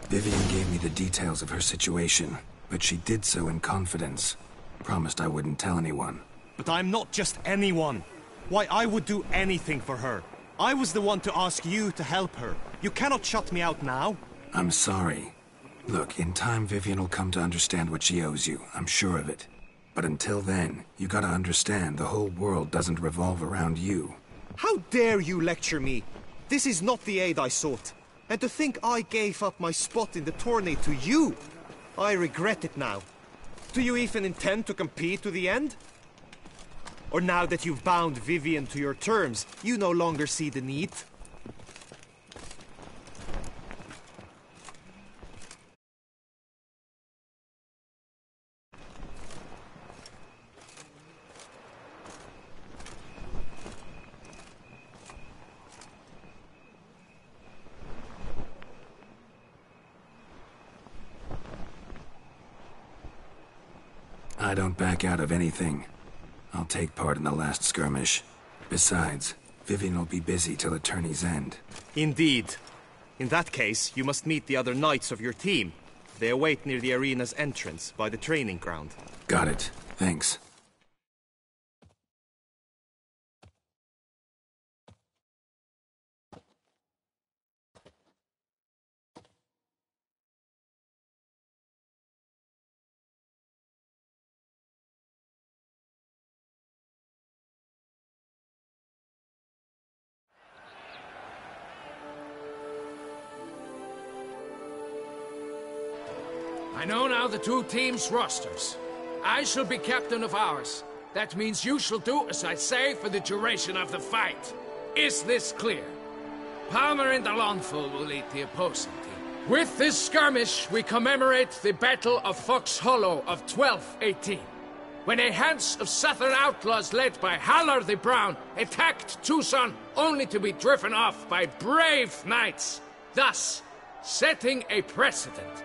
Vivian gave me the details of her situation, but she did so in confidence. Promised I wouldn't tell anyone. But I'm not just anyone. Why, I would do anything for her. I was the one to ask you to help her. You cannot shut me out now. I'm sorry. Look, in time Vivian will come to understand what she owes you. I'm sure of it. But until then, you gotta understand the whole world doesn't revolve around you. How dare you lecture me? This is not the aid I sought. And to think I gave up my spot in the tourney to you. I regret it now. Do you even intend to compete to the end? Or now that you've bound Vivian to your terms, you no longer see the need? I don't back out of anything. I'll take part in the last skirmish. Besides, Vivian will be busy till the tourney's end. Indeed. In that case, you must meet the other knights of your team. They await near the arena's entrance, by the training ground. Got it. Thanks. I know now the two teams' rosters. I shall be captain of ours. That means you shall do as I say for the duration of the fight. Is this clear? Palmer and Alonful will lead the opposing team. With this skirmish, we commemorate the Battle of Fox Hollow of 1218, when a Hans of Southern outlaws led by Haller the Brown attacked Tucson, only to be driven off by brave knights, thus setting a precedent.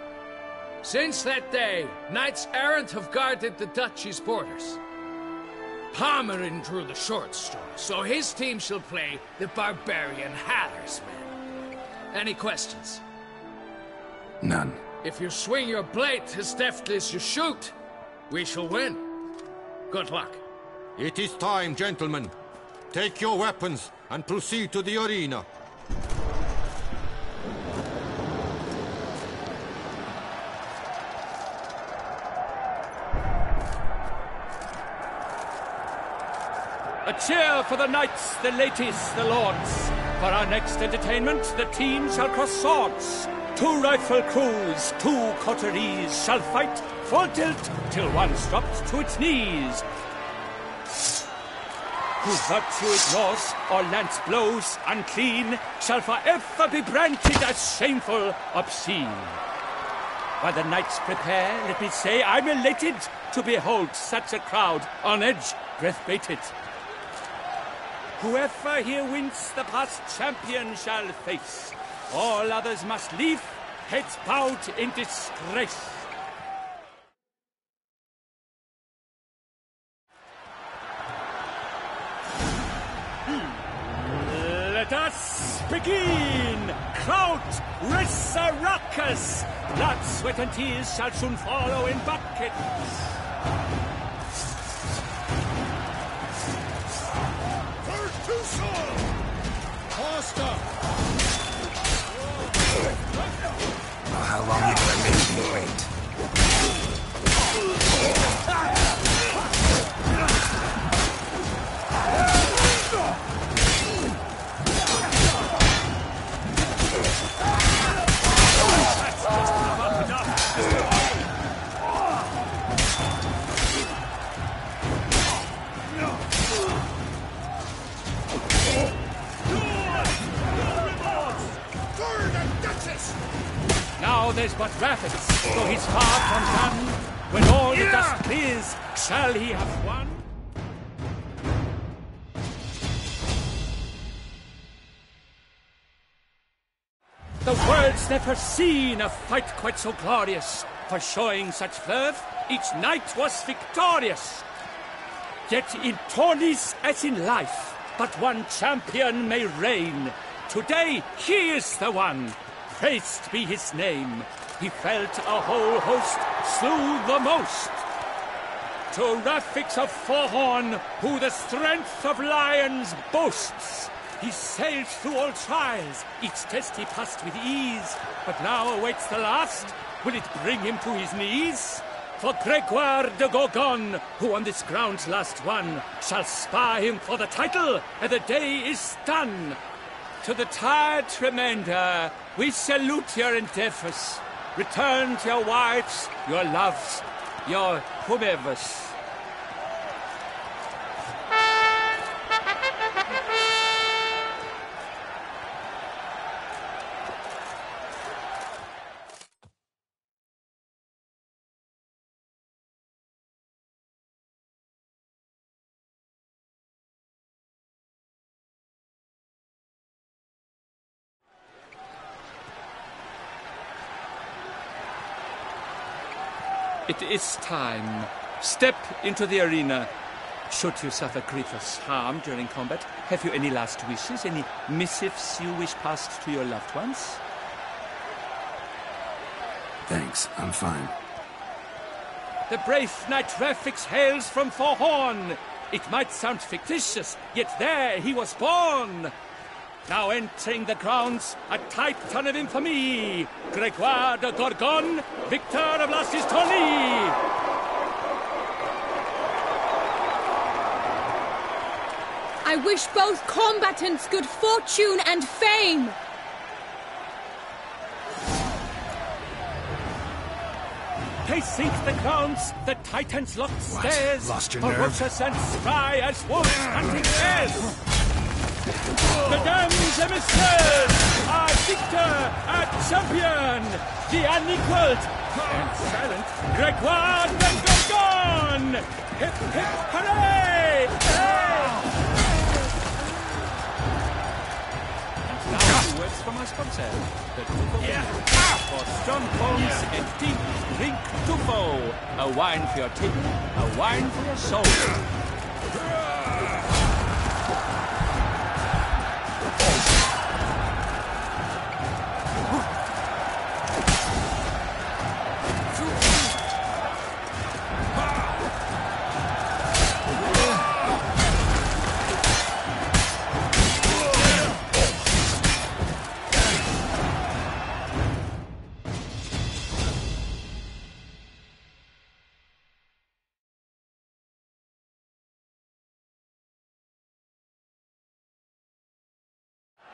Since that day, knights errant have guarded the duchy's borders. Palmerin drew the short straw, so his team shall play the barbarian Haller's men. Any questions? None. If you swing your blade as deftly as you shoot, we shall win. Good luck. It is time, gentlemen. Take your weapons and proceed to the arena. A cheer for the knights, the ladies, the lords. For our next entertainment, the teams shall cross swords. Two rifle crews, two coteries shall fight full tilt till one's dropped to its knees. Who virtue ignores or lance blows unclean shall forever be branded as shameful, obscene. While the knights prepare, let me say I'm elated to behold such a crowd on edge, breath-baited. Whoever here wins the past champion shall face. All others must leave, heads bowed in disgrace. Let us begin! Crowd, raise a ruckus! Blood, sweat and tears shall soon follow in buckets. How long are you gonna make me wait? Now there's but rapids, though he's far from done. When all the dust clears, shall he have won? The world's never seen a fight quite so glorious. For showing such verve, each knight was victorious. Yet in tourneys as in life, but one champion may reign. Today, he is the one. praised be his name. He felt a whole host slew the most. To Rafix of Forhorn, who the strength of lions boasts, he sailed through all trials, each test he passed with ease, but now awaits the last. Will it bring him to his knees? For Gregoire de Gorgon, who on this ground's last won, shall spar him for the title, and the day is done. To the tired Tremenda, we salute your endeavors. Return to your wives, your loves, your whomevers. It is time. Step into the arena. Should you suffer grievous harm during combat, have you any last wishes, any missives you wish passed to your loved ones? Thanks, I'm fine. The brave knight Rafix hails from Forhorn. It might sound fictitious, yet there he was born. Now entering the grounds, a titan of infamy, Gregoire de Gorgon, victor of last his tourney. I wish both combatants good fortune and fame. They sink the grounds, the titans locked stairs, Lost your nerve? ferocious and spry as wolves hunting bears. Mesdames et messieurs, our victor, our champion, the unequaled and silent Gregoire de Gorgon! Hip, hip, hooray! And now 2 words from our sponsor, the Tufo for strong bones and teeth, drink Tufo. A wine for your teeth, a wine for your soul.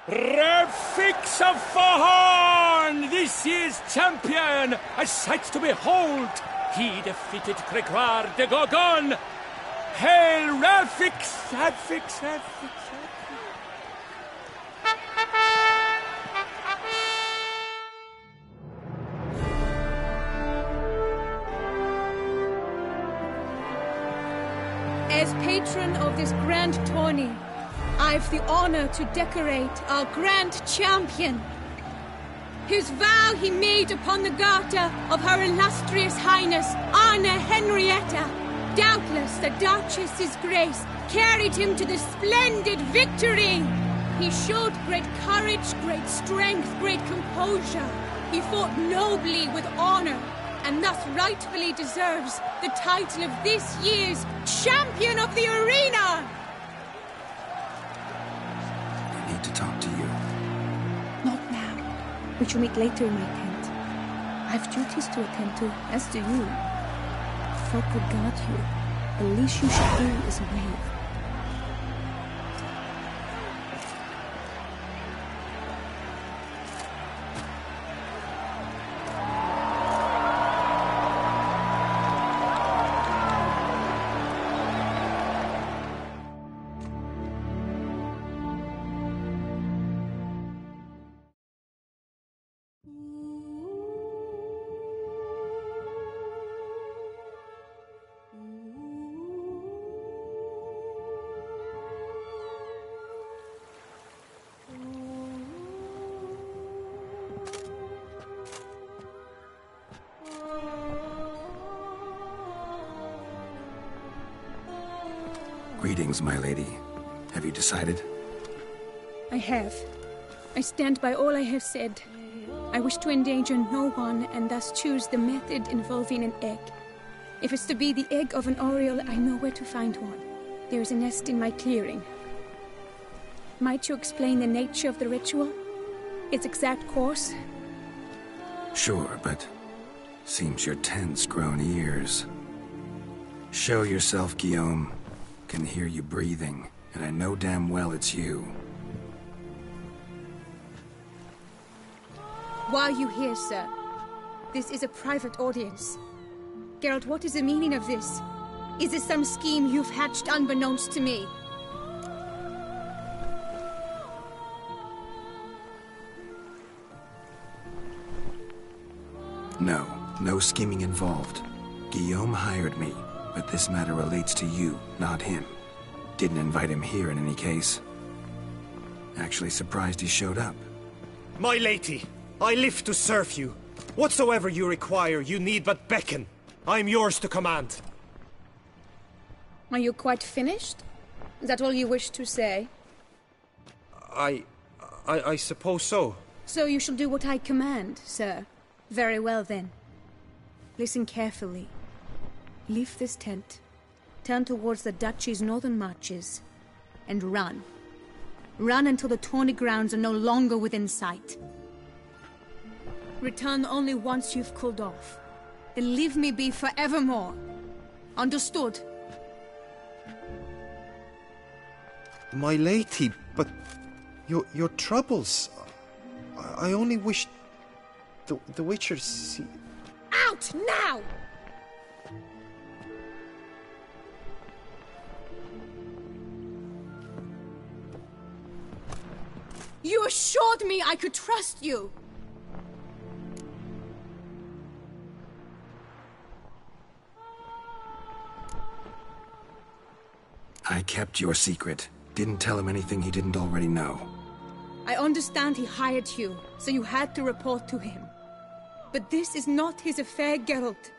Rafix of Forhorn, this year's champion, a sight to behold. He defeated Gregoire de Gorgon. Hail Rafix, Rafix, Rafix, Rafix. As patron of this grand tourney, I've the honor to decorate our grand champion. His vow he made upon the garter of her illustrious highness, Anna Henrietta. Doubtless the Duchess's grace carried him to the splendid victory. He showed great courage, great strength, great composure. He fought nobly with honor, and thus rightfully deserves the title of this year's Champion of the Arena. I need to talk to you. Not now. We shall meet later in my tent. I have duties to attend to, as do you. Folk would guard you. The least you should do is wave. Greetings, my lady. Have you decided? I have. I stand by all I have said. I wish to endanger no one, and thus choose the method involving an egg. If it's to be the egg of an oriole, I know where to find one. There is a nest in my clearing. Might you explain the nature of the ritual? Its exact course? Sure, but seems your tense grown ears. Show yourself, Guillaume. Can hear you breathing, and I know damn well it's you. Why are you here, sir? This is a private audience. Geralt, what is the meaning of this? Is this some scheme you've hatched unbeknownst to me? No scheming involved. Guillaume hired me, but this matter relates to you, not him. Didn't invite him here in any case. Actually surprised he showed up. My lady, I live to serve you. Whatsoever you require, you need but beckon. I am yours to command. Are you quite finished? Is that all you wish to say? I suppose so. So you shall do what I command, sir. Very well, then. Listen carefully. Leave this tent, turn towards the duchy's northern marches, and run. Run until the Tawny grounds are no longer within sight. Return only once you've cooled off. Then leave me be forevermore. Understood? My lady, but your troubles. I only wish the Witcher see. Out now! You assured me I could trust you! I kept your secret. Didn't tell him anything he didn't already know. I understand he hired you, so you had to report to him. But this is not his affair, Geralt.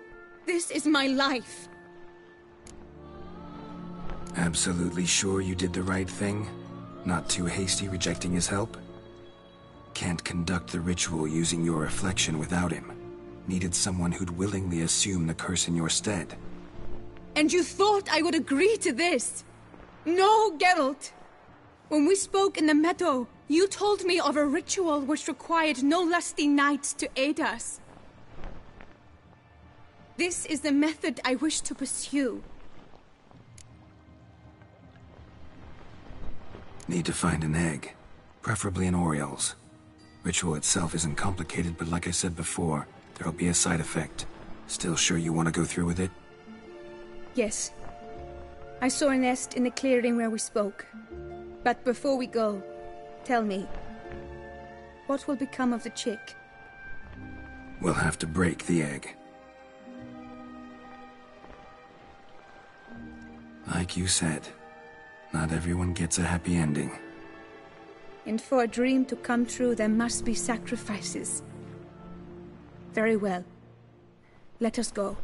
This is my life. Absolutely sure you did the right thing? Not too hasty rejecting his help? Can't conduct the ritual using your reflection without him. Needed someone who'd willingly assume the curse in your stead. And you thought I would agree to this? No, Geralt! When we spoke in the meadow, you told me of a ritual which required no lusty knights to aid us. This is the method I wish to pursue. Need to find an egg, preferably an oriole's. Ritual itself isn't complicated, but like I said before, there'll be a side effect. Still sure you want to go through with it? Yes. I saw a nest in the clearing where we spoke. But before we go, tell me, what will become of the chick? We'll have to break the egg. Like you said, not everyone gets a happy ending. And for a dream to come true, there must be sacrifices. Very well. Let us go.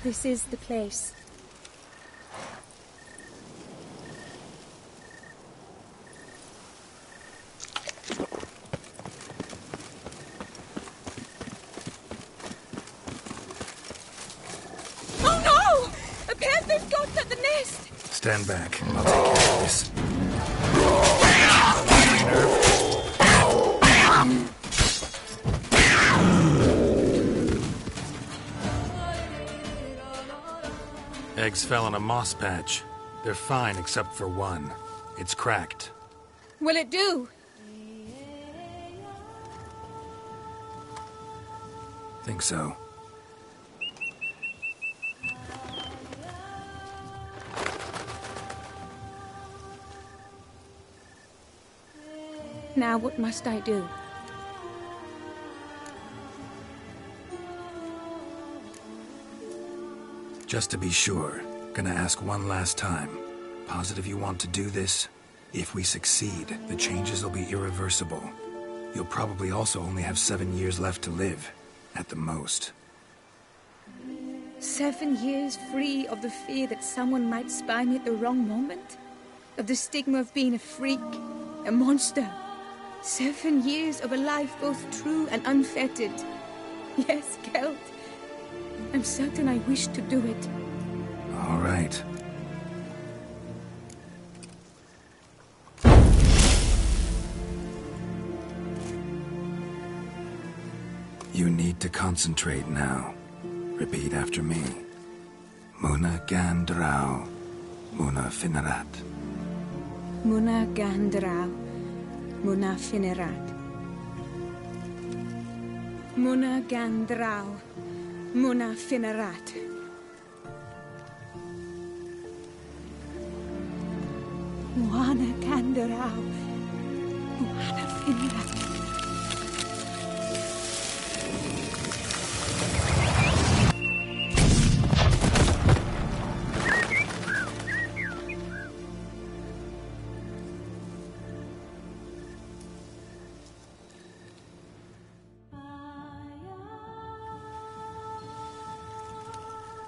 This is the place. Oh no! A panther's got at the nest! Stand back. I'll take care of this. Eggs fell in a moss patch. They're fine except for one. It's cracked. Will it do? Think so. Now what must I do? Just to be sure, gonna ask one last time. Positive you want to do this? If we succeed, the changes will be irreversible. You'll probably also only have 7 years left to live, at the most. 7 years free of the fear that someone might spy me at the wrong moment? Of the stigma of being a freak, a monster? 7 years of a life both true and unfettered. Yes, Gelt. I'm certain I wish to do it. All right. You need to concentrate now. Repeat after me. Muna Gandrau, Muna Finerat. Muna Gandrau, Muna Finerat. Muna Gandrau, Muna Finerat. Muna Gandrau, Muna Finerat.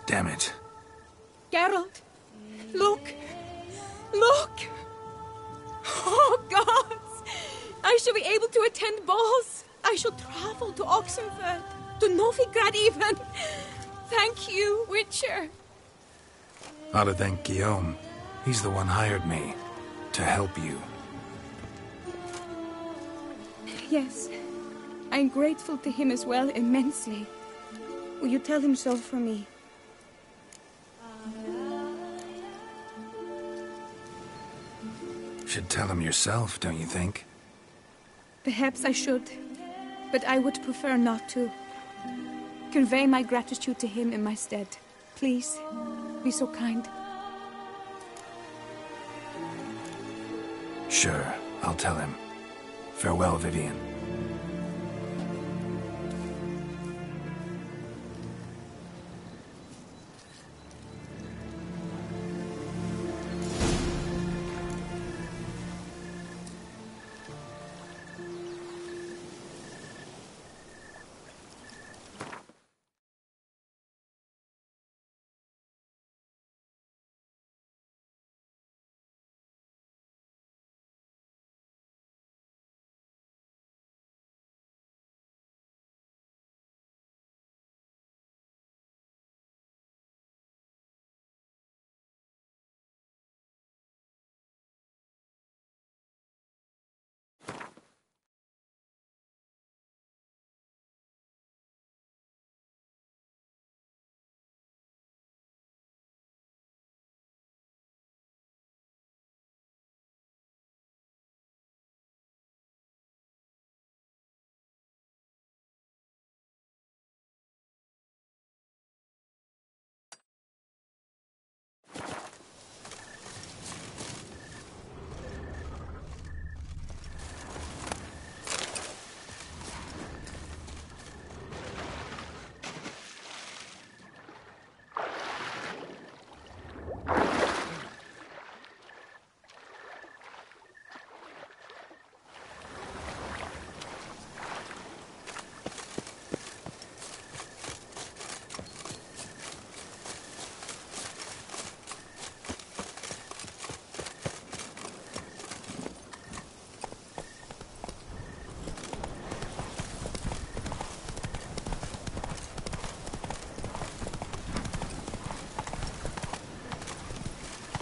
Damn it. Geralt, look! Look! Oh, gods! I shall be able to attend balls. I shall travel to Oxenfurt, to Novigrad even. Thank you, Witcher. Ought to thank Guillaume. He's the one hired me. To help you. Yes, I'm grateful to him as well, immensely. Will you tell him so for me? Should tell him yourself, don't you think? Perhaps I should, but I would prefer not to. Convey my gratitude to him in my stead. Please, be so kind. Sure, I'll tell him. Farewell, Vivian.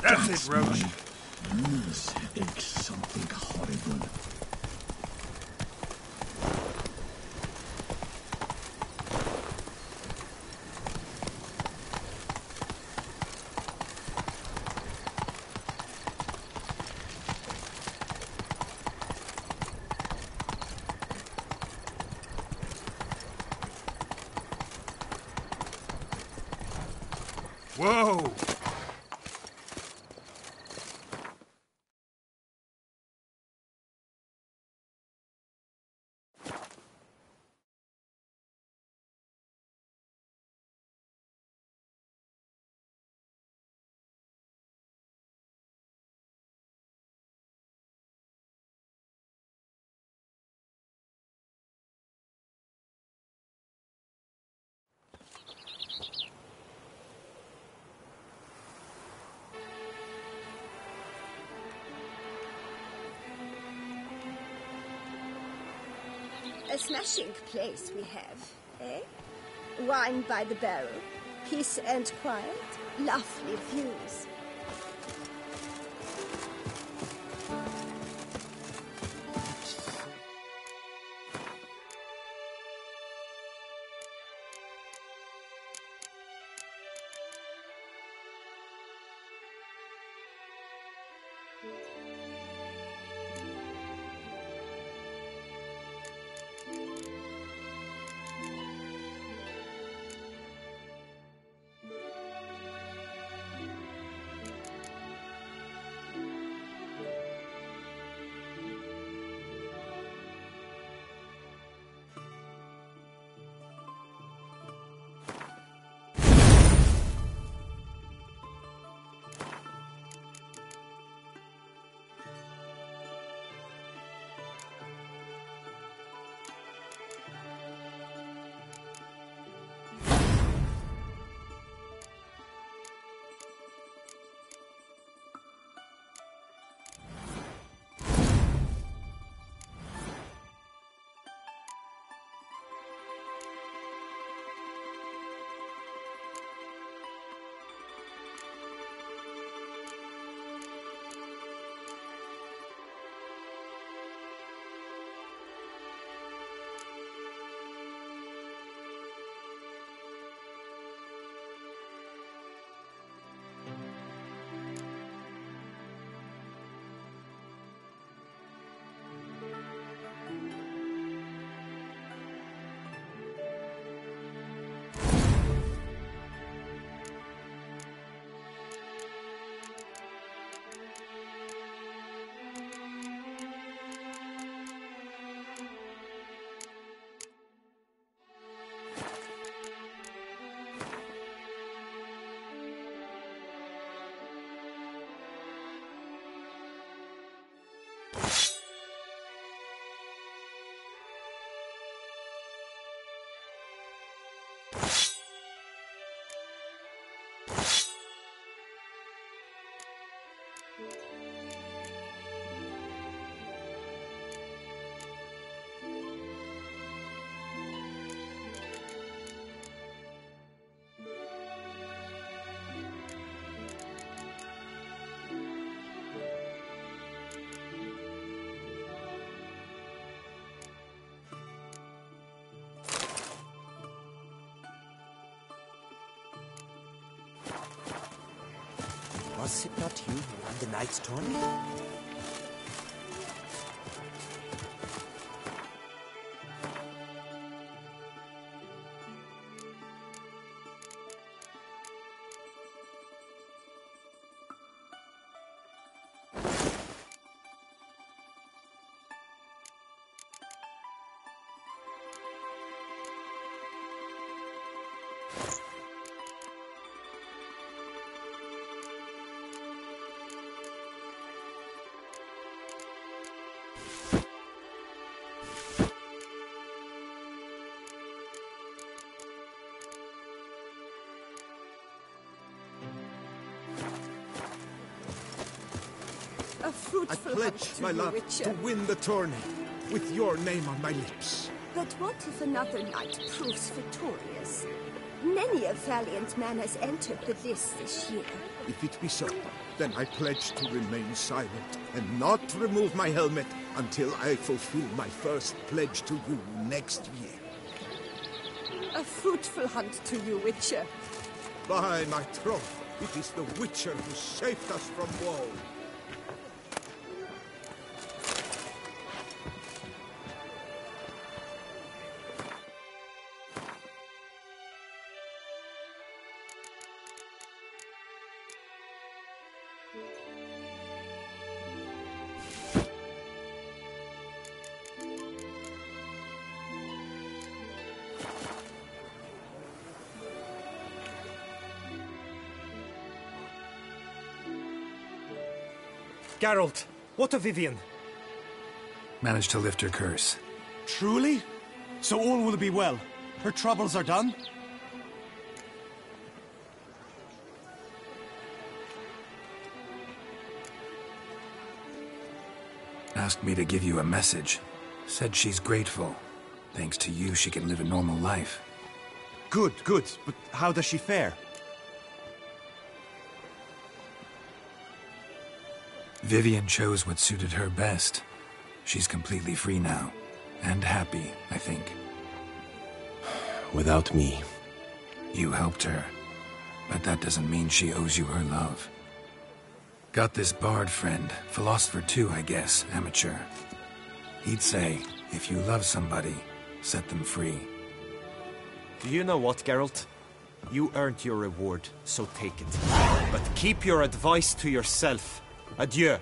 That's it, Roach. This aches something horrible. Whoa! A smashing place we have, eh? Wine by the barrel, peace and quiet, lovely views. Was it not you who won the knight's tournament? A fruitful I pledge, my love, to win the tourney, with your name on my lips. But what if another knight proves victorious? Many a valiant man has entered the list this year. If it be so, then I pledge to remain silent and not remove my helmet until I fulfill my first pledge to you next year. A fruitful hunt to you, Witcher. By my troth, it is the Witcher who saved us from woe. Geralt, what of Vivian? Managed to lift her curse. Truly? So all will be well. Her troubles are done? Asked me to give you a message. Said she's grateful. Thanks to you, she can live a normal life. Good, good. But how does she fare? Vivian chose what suited her best. She's completely free now. And happy, I think. Without me. You helped her. But that doesn't mean she owes you her love. Got this bard friend, philosopher too, I guess, amateur. He'd say, if you love somebody, set them free. Do you know what, Geralt? You earned your reward, so take it. But keep your advice to yourself. Adieu.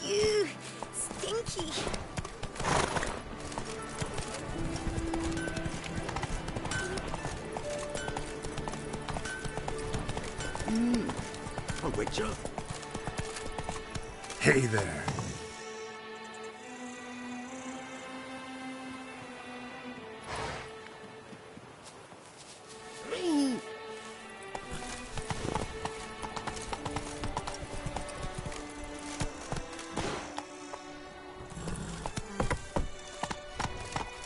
Phew, stinky. A witcher? Hey there.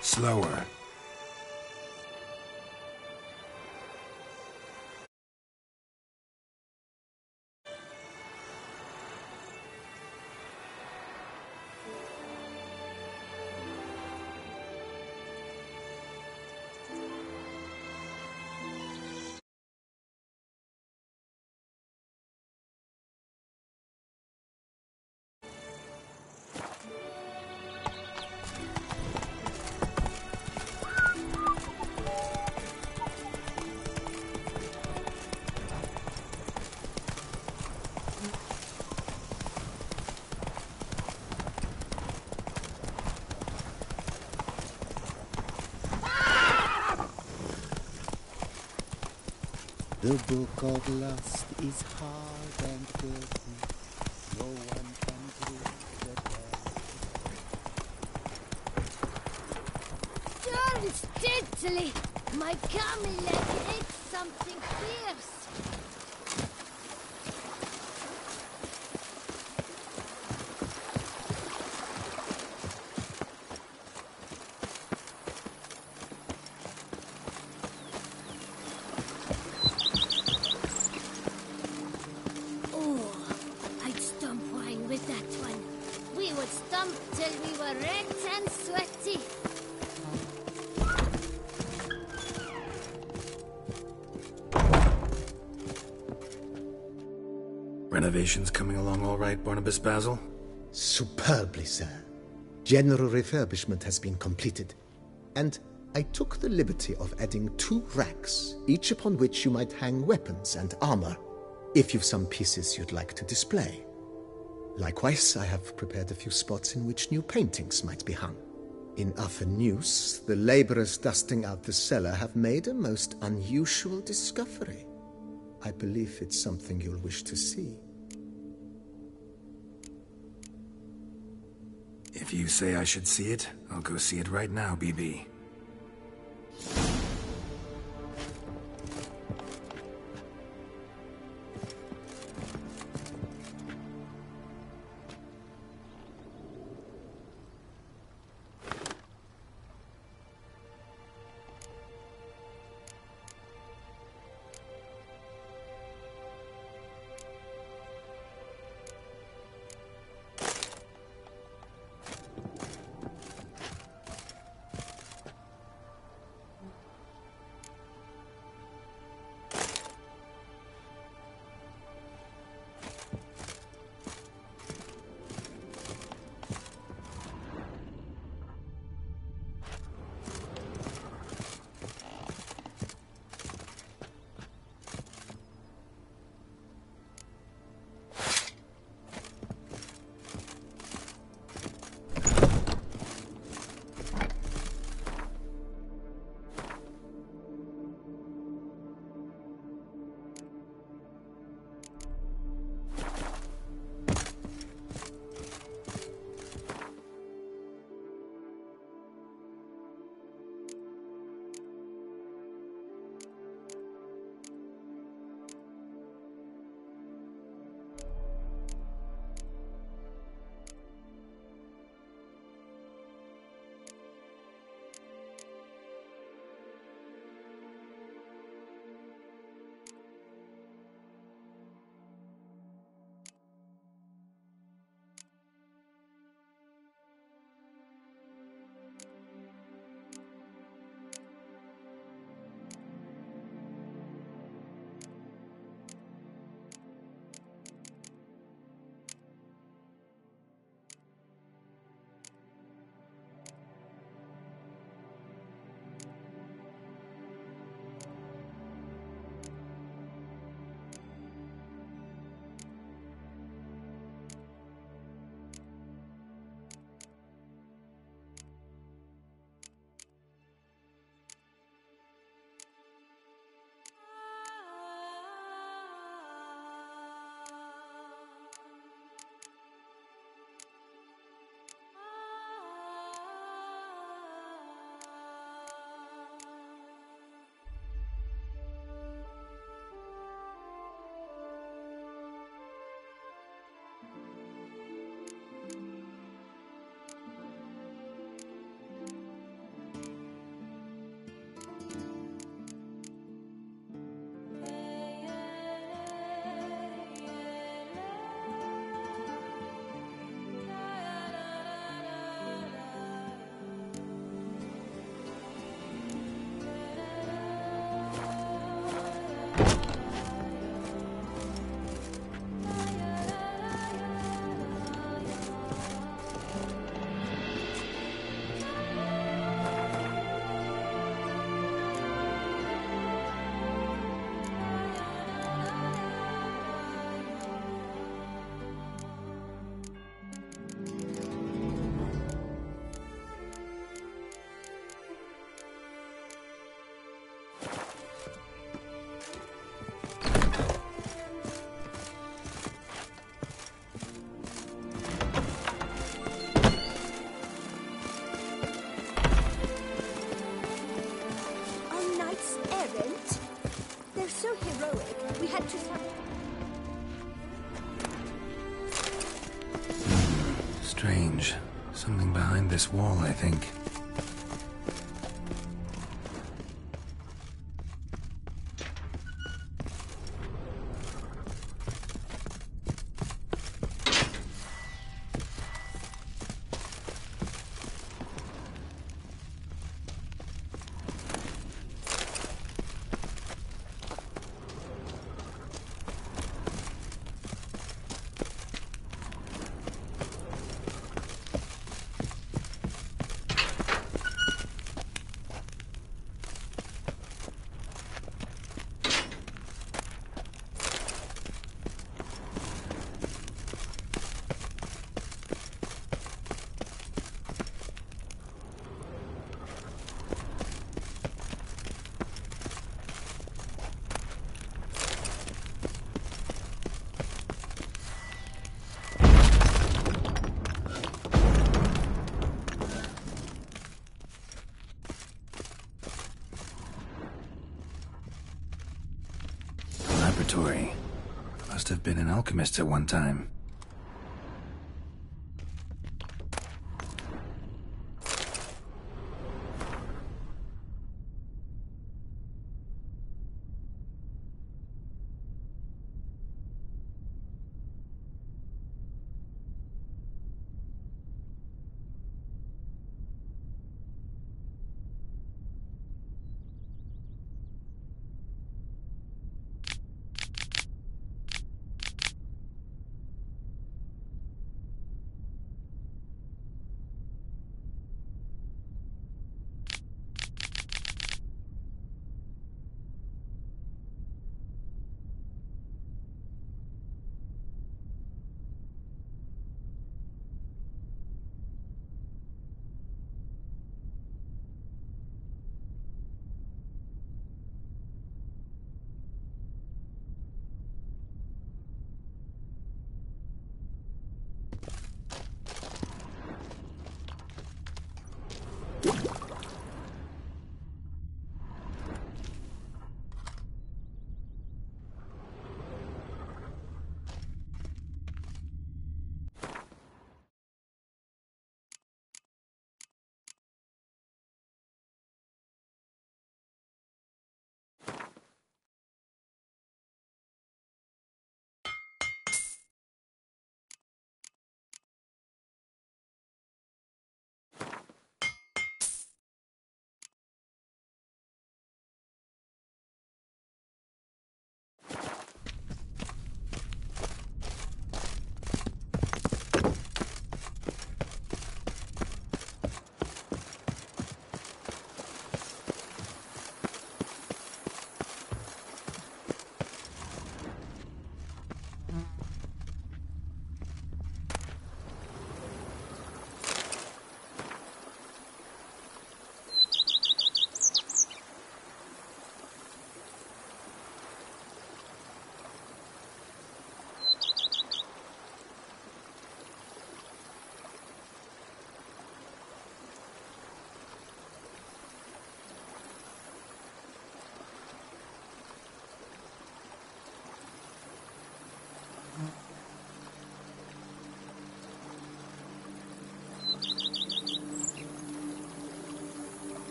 Slower. The book of lust is hard and filthy. No one can read the Darn steadily! My Camilla ate something fierce! Till we were red and sweaty. Renovations coming along all right, Barnabas Basil? Superbly, sir. General refurbishment has been completed. And I took the liberty of adding 2 racks, each upon which you might hang weapons and armor, if you've some pieces you'd like to display. Likewise, I have prepared a few spots in which new paintings might be hung. In Athenus, the laborers dusting out the cellar have made a most unusual discovery. I believe it's something you'll wish to see. If you say I should see it, I'll go see it right now, BB. so heroic, we had to... Strange. Something behind this wall, I think. Laboratory. Must have been an alchemist at one time.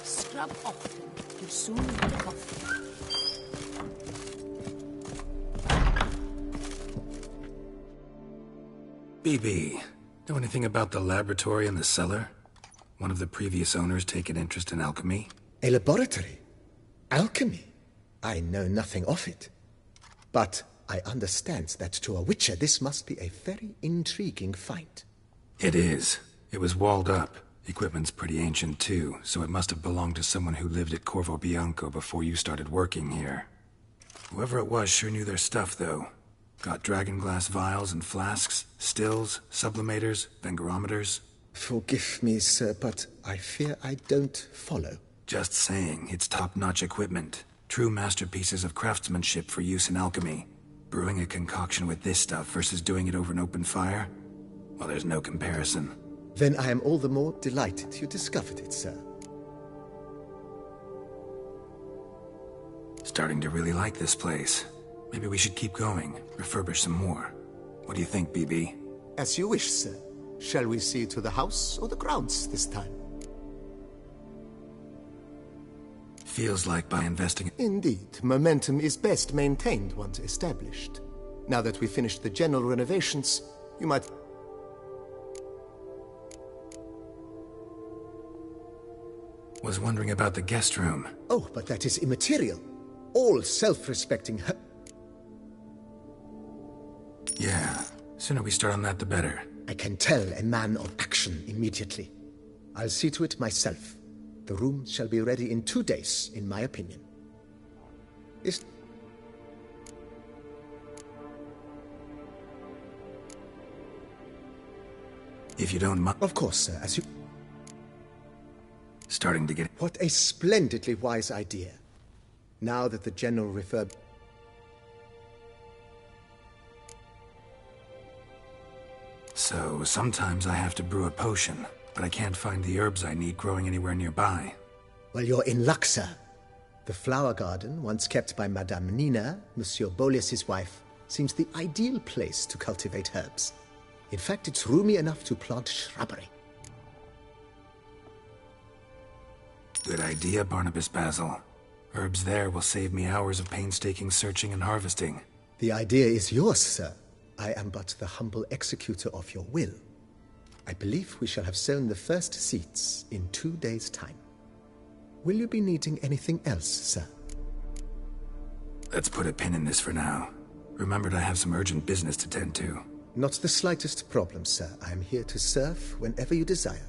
Scrub often. You soon need a coffee. BB, know anything about the laboratory in the cellar? One of the previous owners take an interest in alchemy? A laboratory? Alchemy? I know nothing of it. But I understand that to a witcher this must be a very intriguing find. It is. It was walled up. Equipment's pretty ancient too, so it must have belonged to someone who lived at Corvo Bianco before you started working here. Whoever it was sure knew their stuff, though. Got dragon glass vials and flasks, stills, sublimators, vengerometers. Forgive me, sir, but I fear I don't follow. Just saying, it's top-notch equipment. True masterpieces of craftsmanship for use in alchemy. Brewing a concoction with this stuff versus doing it over an open fire? Well, there's no comparison. Then I am all the more delighted you discovered it, sir. Starting to really like this place. Maybe we should keep going, refurbish some more. What do you think, BB? As you wish, sir. Shall we see to the house or the grounds this time? Feels like by investing... Indeed, momentum is best maintained once established. Now that we've finished the general renovations, you might... Was wondering about the guest room. Oh, but that is immaterial. All self-respecting... Yeah, sooner we start on that, the better. I can tell a man of action immediately. I'll see to it myself. The room shall be ready in 2 days, in my opinion. If you don't mind... Of course, sir, as you... Starting to get... What a splendidly wise idea. Now that the general refurb... So, sometimes I have to brew a potion, but I can't find the herbs I need growing anywhere nearby. Well, you're in luck, sir. The flower garden, once kept by Madame Nina, Monsieur Boleus's wife, seems the ideal place to cultivate herbs. In fact, it's roomy enough to plant shrubbery. Good idea, Barnabas Basil. Herbs there will save me hours of painstaking searching and harvesting. The idea is yours, sir. I am but the humble executor of your will. I believe we shall have sown the first seeds in 2 days' time. Will you be needing anything else, sir? Let's put a pin in this for now. Remembered I have some urgent business to tend to. Not the slightest problem, sir. I am here to serve whenever you desire.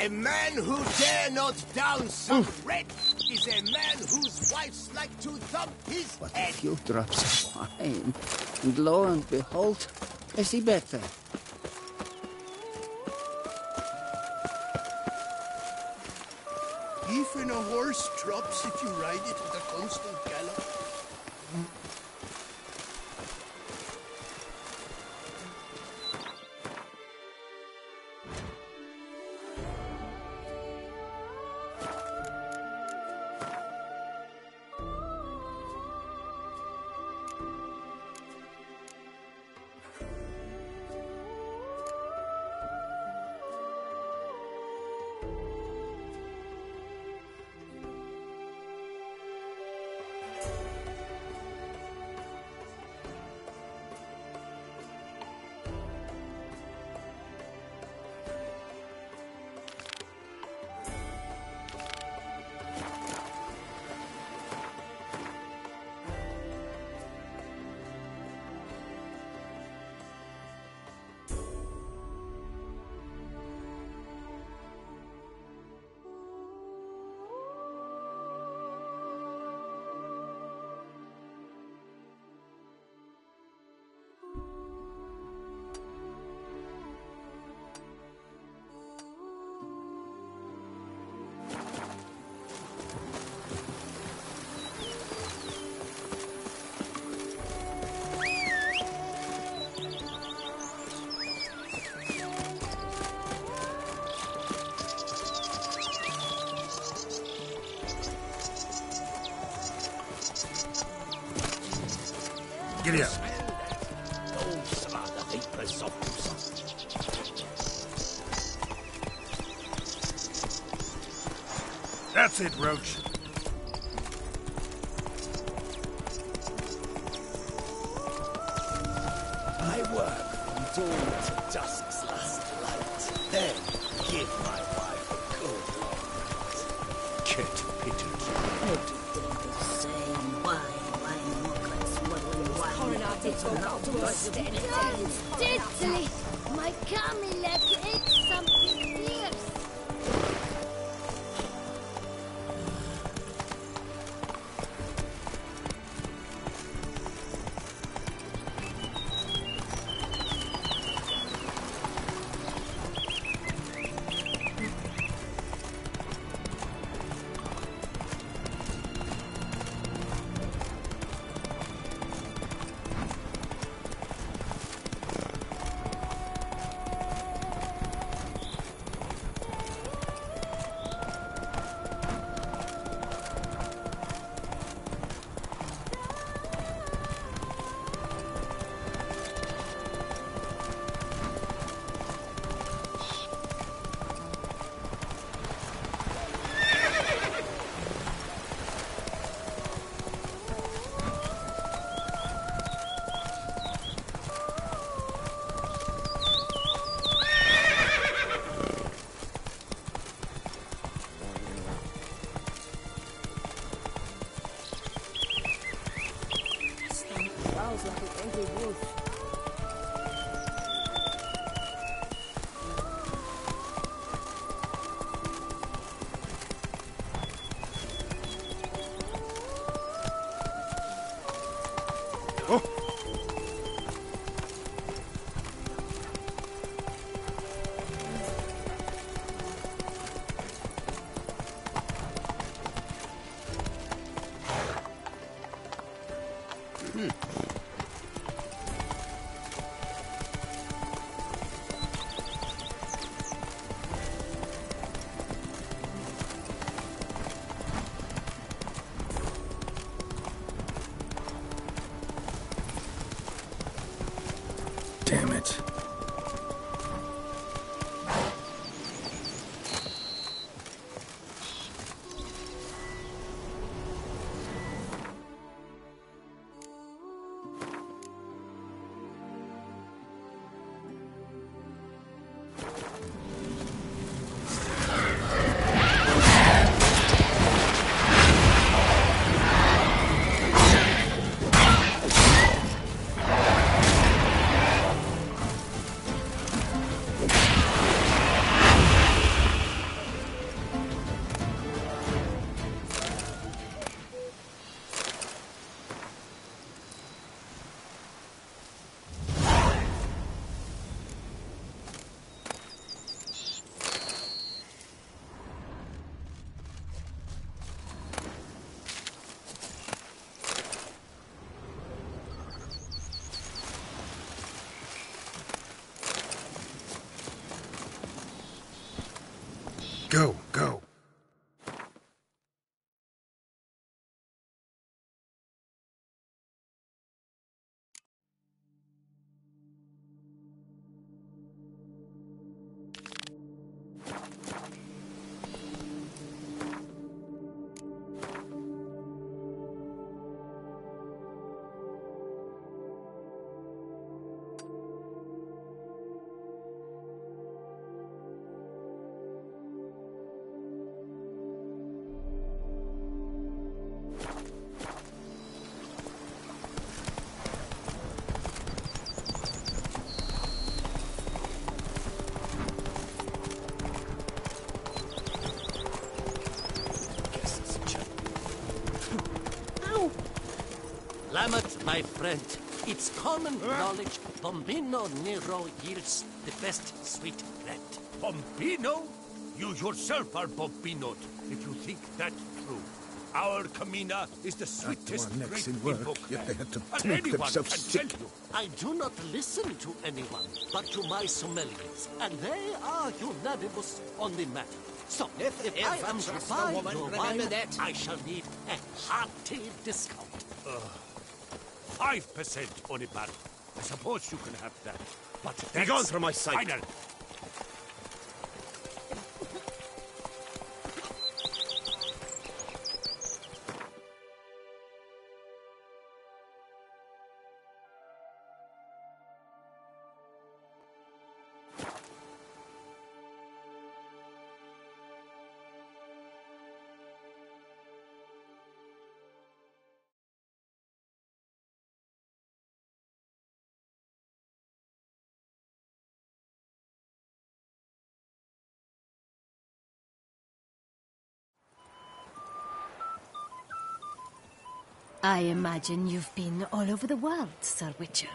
A man who dare not down some wretch is a man whose wives like to thump his head. A few drops of wine, and lo and behold, I see better. Even a horse drops if you ride it at a constant gallop. Giddy up. Those are the vapors of That's it, Roach. I work from dawn to dusk's last light. Then give my wife a good long night. Kit Peters. Everything the same. Wine, mockers, swallowing wine. It's not to stand. Diddly! My Camilla ate something fierce. Damn it. Go, go. Lamet, my friend, it's common knowledge Bombino Nero yields the best sweet bread. Bombino? You yourself are Bombinoed, if you think that's true. Our Camina is the sweetest grape in book. Yet they had to And make anyone themselves can sick. tell you. I do not listen to anyone, but to my sommeliers, and they are unanimous on the matter. So, if I am to buy your wine, I shall need a hearty discount. 5% on a barrel. I suppose you can have that. But Be gone from my sight. Final. I imagine you've been all over the world, Sir Witcher.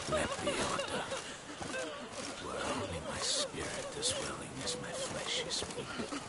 Let me order. Were only my spirit as willing as my flesh is weak.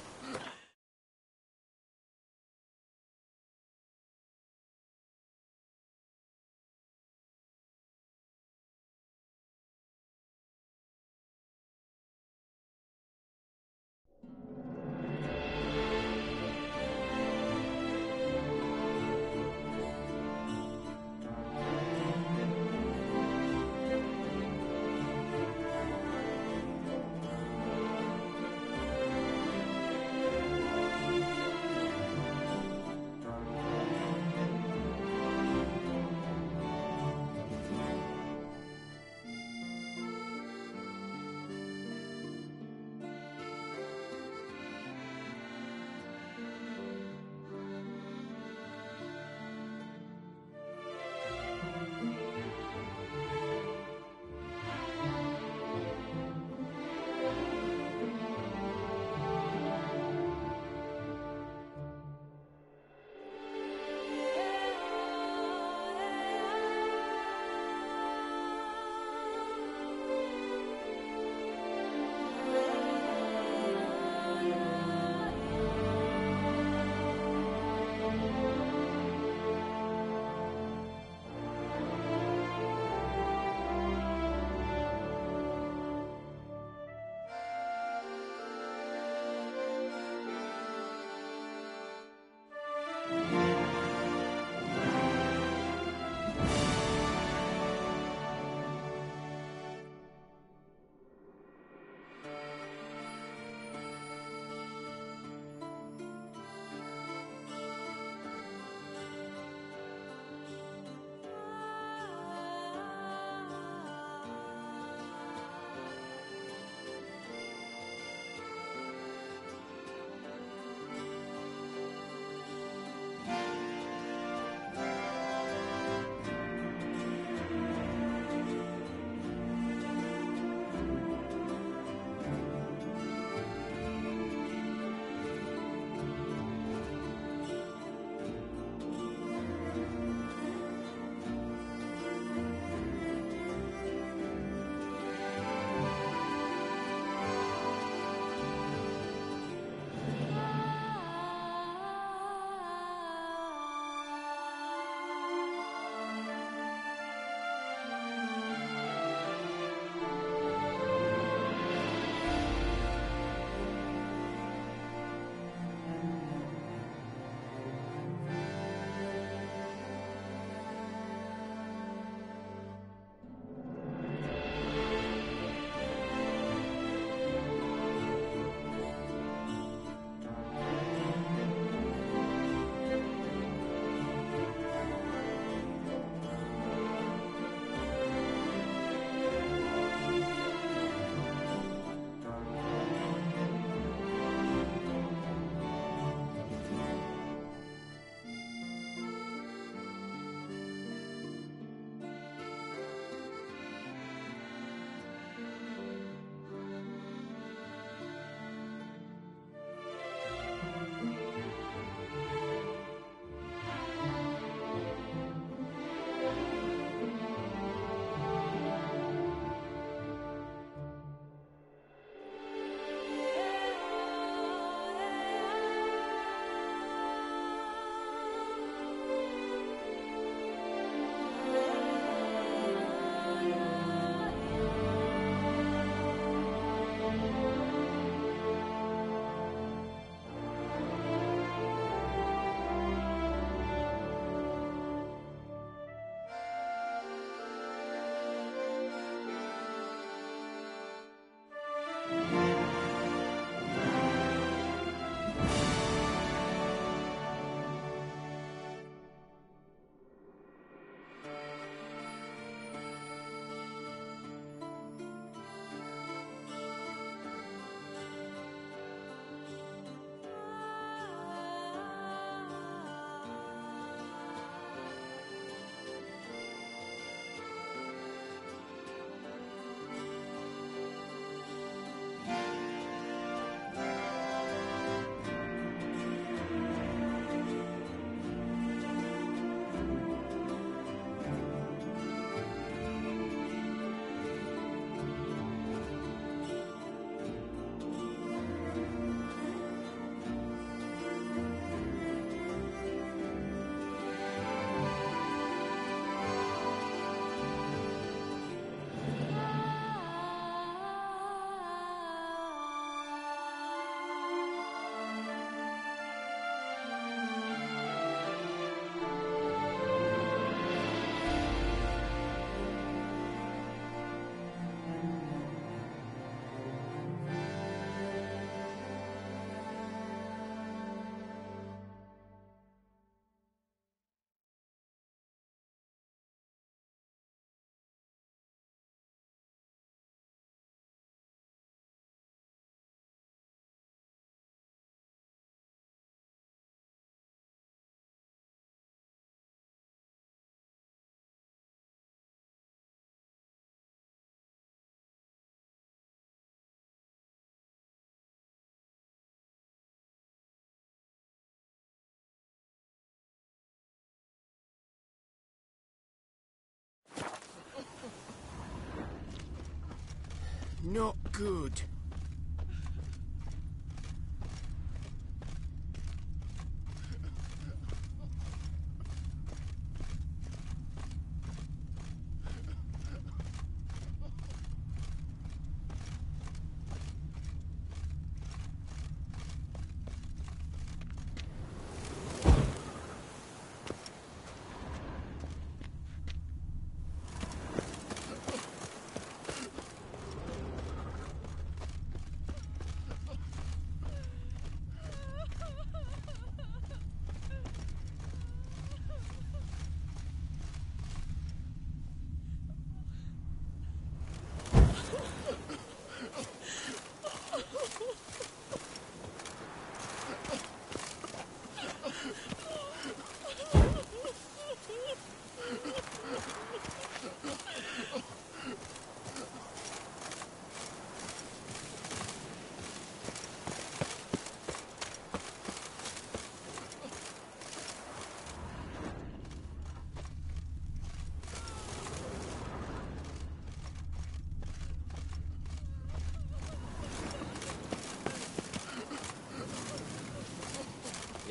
Not good.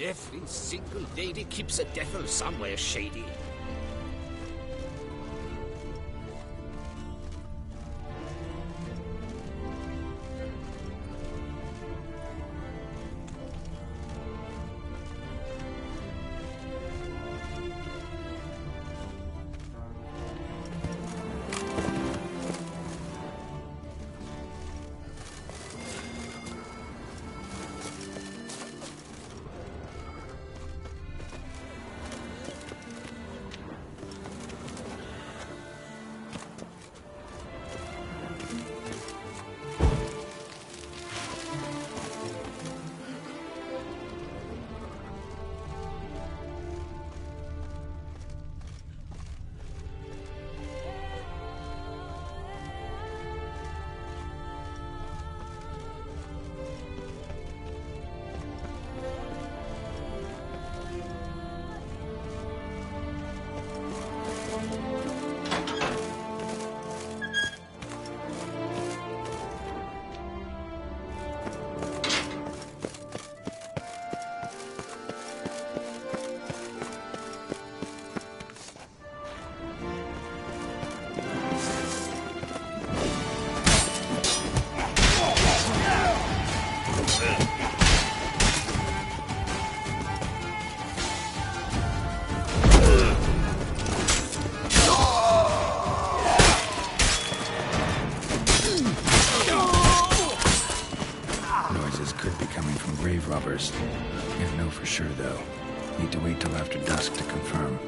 Every single lady keeps a devil somewhere shady. robbers. Can't know for sure, though. Need to wait till after dusk to confirm.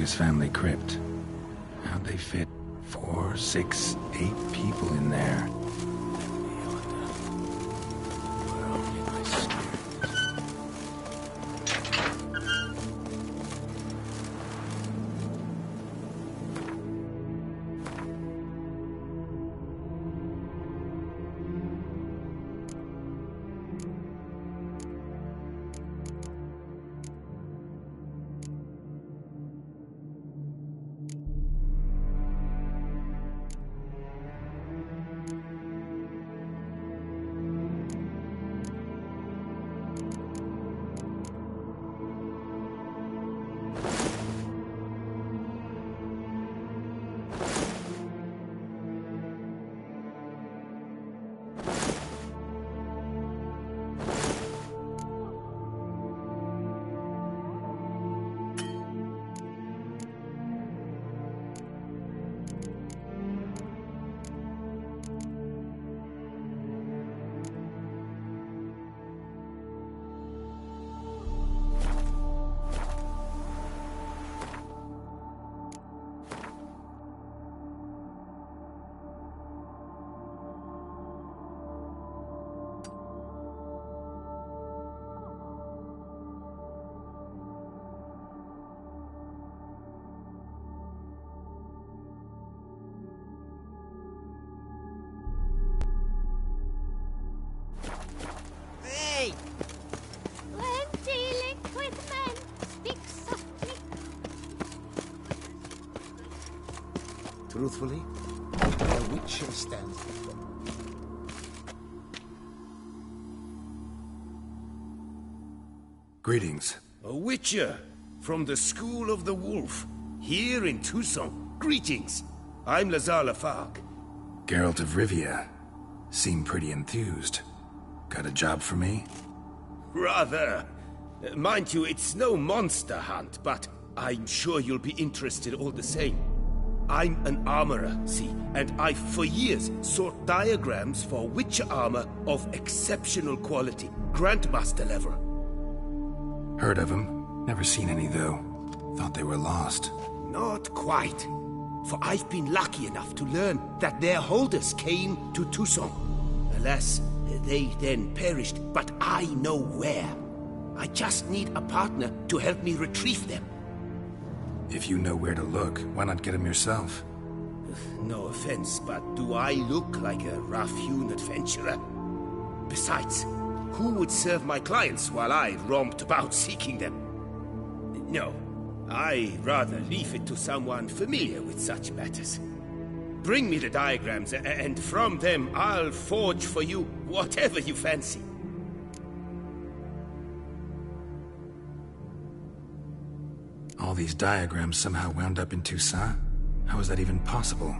his family crypt. How'd they fit 4, 6, 8 people in there? Truthfully, a witcher stands. Greetings. A witcher from the School of the Wolf, here in Tucson. Greetings. I'm Lazar Lafargue. Geralt of Rivia. Seem pretty enthused. Got a job for me? Rather. Mind you, it's no monster hunt, but I'm sure you'll be interested all the same. I'm an armorer, see, and I've for years sought diagrams for witcher armor of exceptional quality, Grandmaster level. Heard of them. Never seen any, though. Thought they were lost. Not quite. For I've been lucky enough to learn that their holders came to Tucson. Alas, they then perished, but I know where. I just need a partner to help me retrieve them. If you know where to look, why not get them yourself? No offense, but do I look like a rough-hewn adventurer? Besides, who would serve my clients while I romped about seeking them? No, I rather leave it to someone familiar with such matters. Bring me the diagrams, and from them I'll forge for you whatever you fancy. All these diagrams somehow wound up in Toussaint? How is that even possible?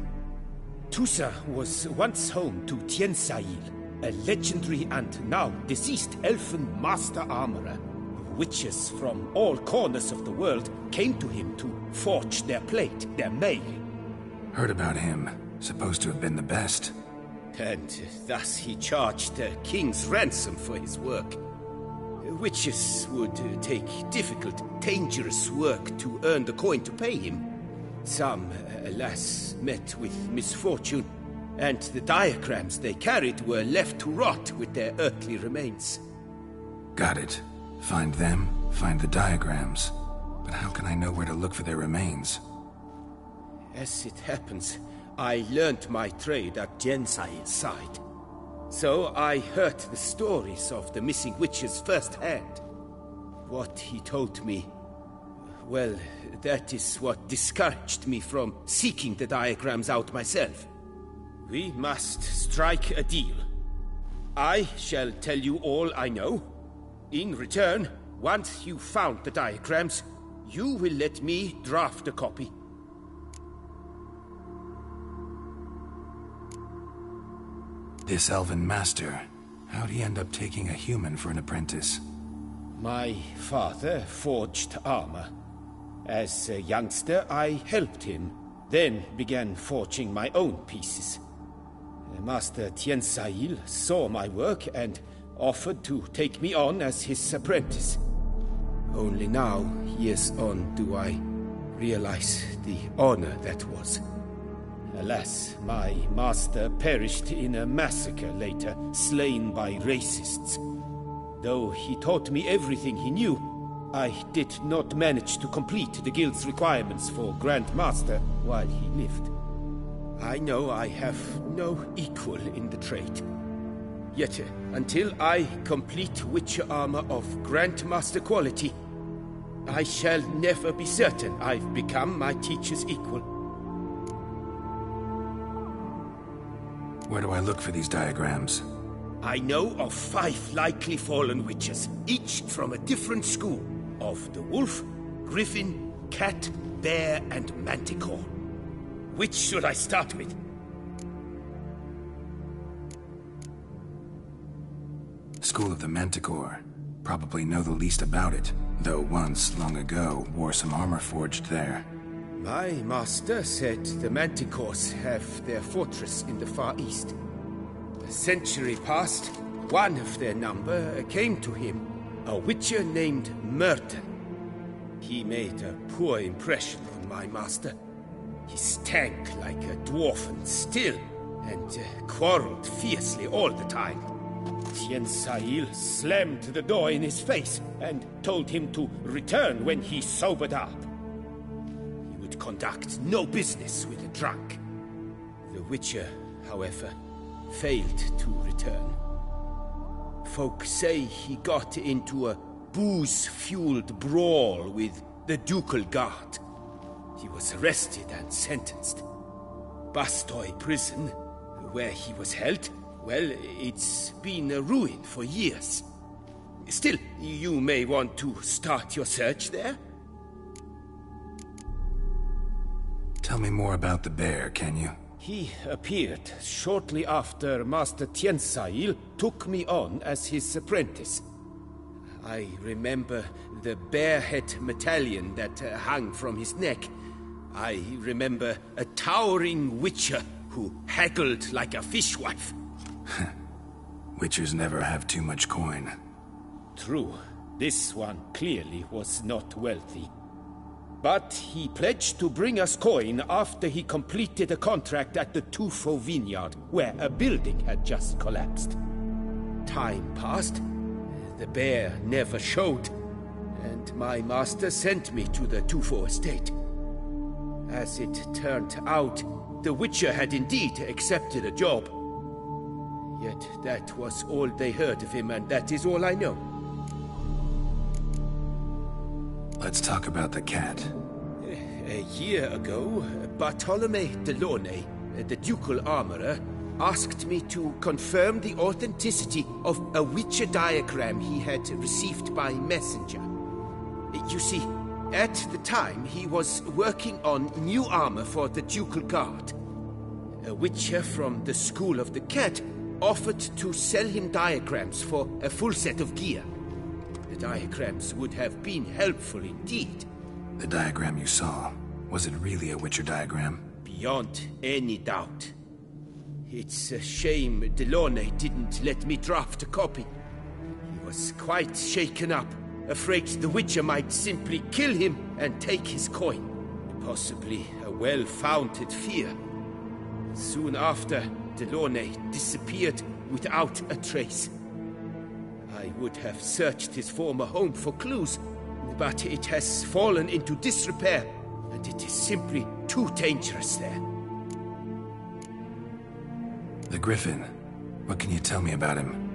Toussaint was once home to Tiensail, a legendary and now deceased elfin master armorer. Witches from all corners of the world came to him to forge their plate, their mail. Heard about him. Supposed to have been the best. And thus he charged a king's ransom for his work. Witches would take difficult, dangerous work to earn the coin to pay him. Some, alas, met with misfortune, and the diagrams they carried were left to rot with their earthly remains. Got it. Find them, find the diagrams. But how can I know where to look for their remains? As it happens, I learned my trade at Tiensail's side. So I heard the stories of the missing witches firsthand. What he told me, well, that is what discouraged me from seeking the diagrams out myself. We must strike a deal. I shall tell you all I know. In return, once you've found the diagrams, you will let me draft a copy. This elven master, how'd he end up taking a human for an apprentice? My father forged armor. As a youngster, I helped him, then began forging my own pieces. Master Tiensail saw my work and offered to take me on as his apprentice. Only now, years on, do I realize the honor that was. Alas, my master perished in a massacre later, slain by racists. Though he taught me everything he knew, I did not manage to complete the guild's requirements for Grand Master while he lived. I know I have no equal in the trade. Yet, until I complete Witcher armor of Grandmaster quality, I shall never be certain I've become my teacher's equal. Where do I look for these diagrams? I know of 5 likely fallen witches, each from a different school of the wolf, griffin, cat, bear, and manticore. Which should I start with? School of the Manticore. Probably know the least about it, though once, long ago, wore some armor forged there. My master said the Manticores have their fortress in the far east. A century past, one of their number came to him, a witcher named Merton. He made a poor impression on my master. He stank like a dwarfen still, and quarreled fiercely all the time. Tiensail slammed the door in his face and told him to return when he sobered up. He would conduct no business with a drunk. The Witcher, however, failed to return. Folk say he got into a booze-fueled brawl with the Ducal Guard. He was arrested and sentenced. Bastoy Prison, where he was held, well, it's been a ruin for years. Still, you may want to start your search there. Tell me more about the bear, can you? He appeared shortly after Master Tiensail took me on as his apprentice. I remember the bear-head medallion that hung from his neck. I remember a towering witcher who haggled like a fishwife. Witchers never have too much coin. True. This one clearly was not wealthy. But he pledged to bring us coin after he completed a contract at the Tufo vineyard, where a building had just collapsed. Time passed. The bear never showed, and my master sent me to the Tufo estate. As it turned out, the Witcher had indeed accepted a job. Yet that was all they heard of him, and that is all I know. Let's talk about the cat. A year ago, Bartolome Delaunay, the ducal armorer, asked me to confirm the authenticity of a Witcher diagram he had received by messenger. You see, at the time he was working on new armor for the Ducal Guard. A Witcher from the School of the Cat offered to sell him diagrams for a full set of gear. The diagrams would have been helpful indeed. The diagram you saw, was it really a Witcher diagram? Beyond any doubt. It's a shame Delaunay didn't let me draft a copy. He was quite shaken up, afraid the Witcher might simply kill him and take his coin. Possibly a well-founded fear. Soon after, Delaunay disappeared without a trace. I would have searched his former home for clues, but it has fallen into disrepair, and it is simply too dangerous there. The Griffin. What can you tell me about him?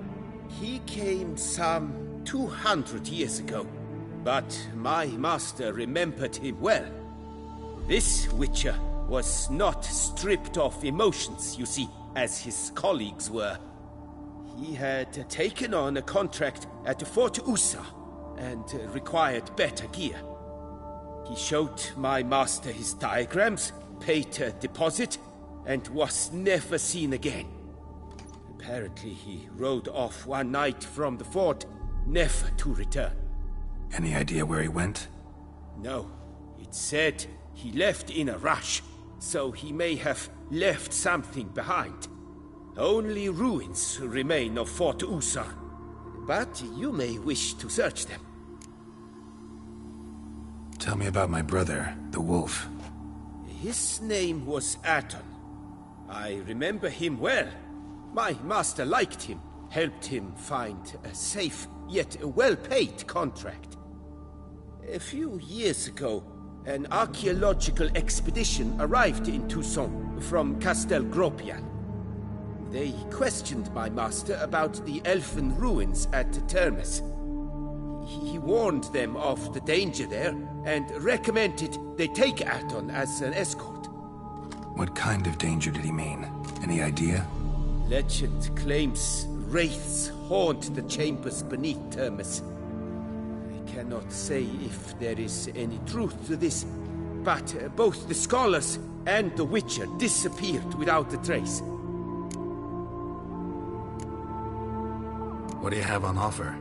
He came some 200 years ago, but my master remembered him well. This Witcher was not stripped of emotions, you see, as his colleagues were. He had taken on a contract at Fort Usa and required better gear. He showed my master his diagrams, paid a deposit, and was never seen again. Apparently he rode off one night from the fort, never to return. Any idea where he went? No. It said he left in a rush, so he may have left something behind. Only ruins remain of Fort Usa, but you may wish to search them. Tell me about my brother, the wolf. His name was Aton. I remember him well. My master liked him, helped him find a safe, yet well-paid contract. A few years ago, an archaeological expedition arrived in Tucson from Castel Gropial. They questioned my master about the elfin ruins at Termes. He warned them of the danger there and recommended they take Aton as an escort. What kind of danger did he mean? Any idea? Legend claims wraiths haunt the chambers beneath Termes. I cannot say if there is any truth to this, but both the scholars and the Witcher disappeared without a trace. What do you have on offer?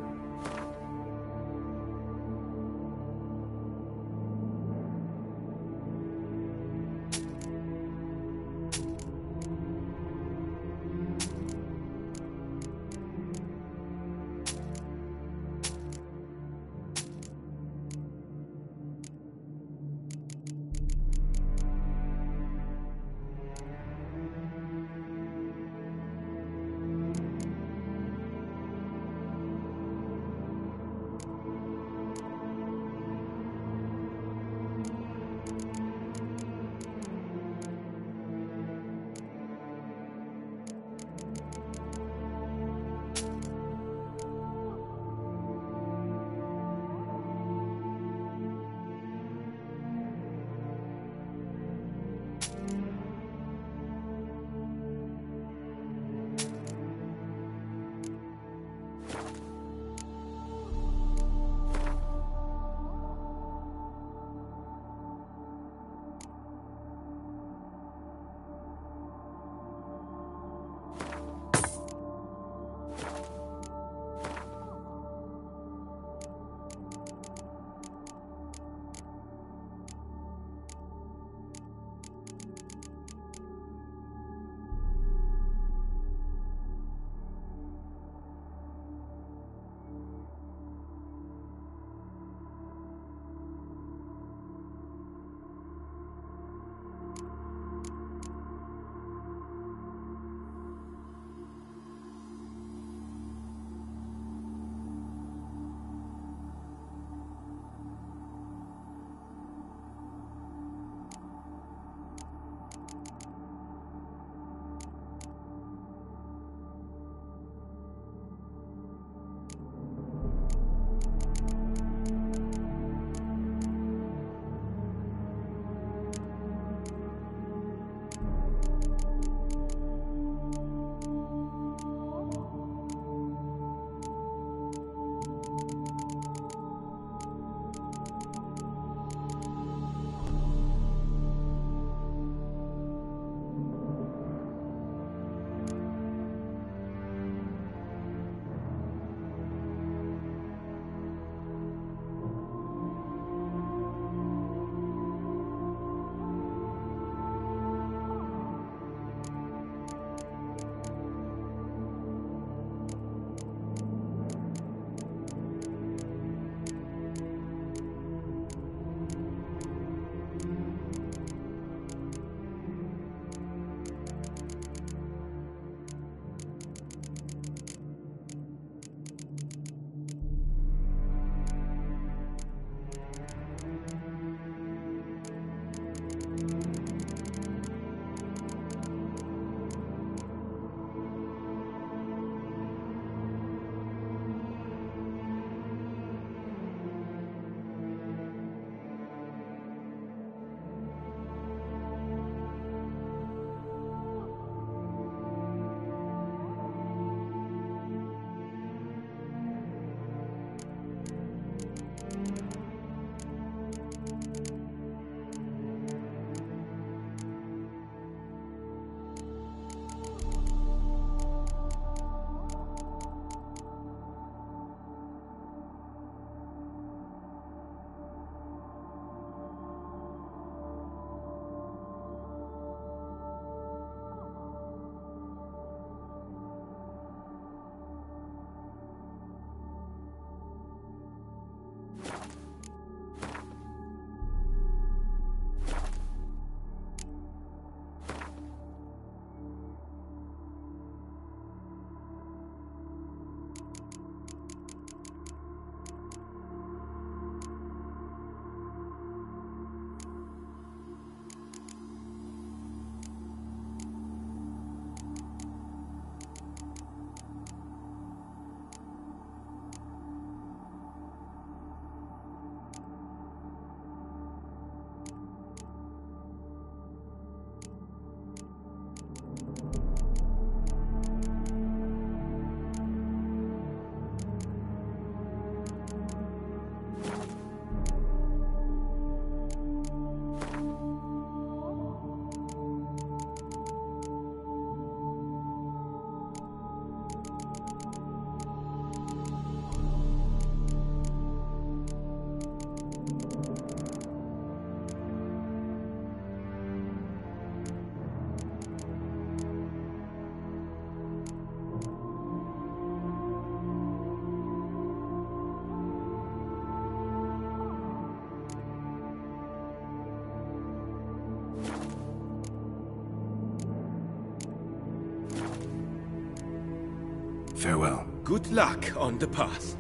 Farewell. Good luck on the path.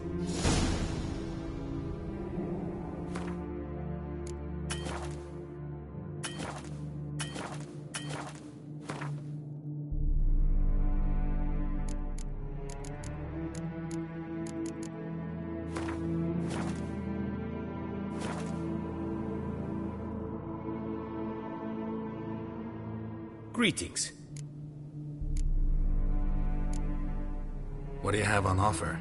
Greetings. What do you have on offer?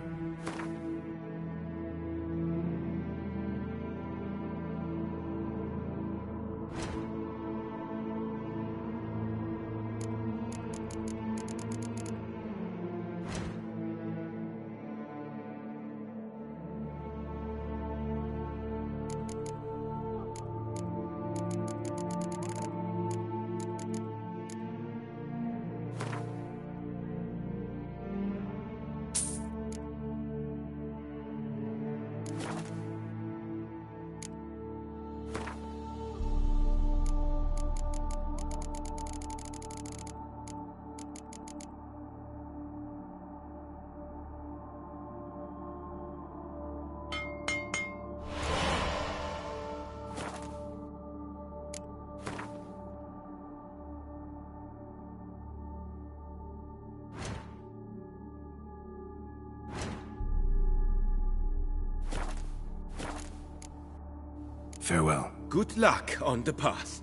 Farewell. Good luck on the path.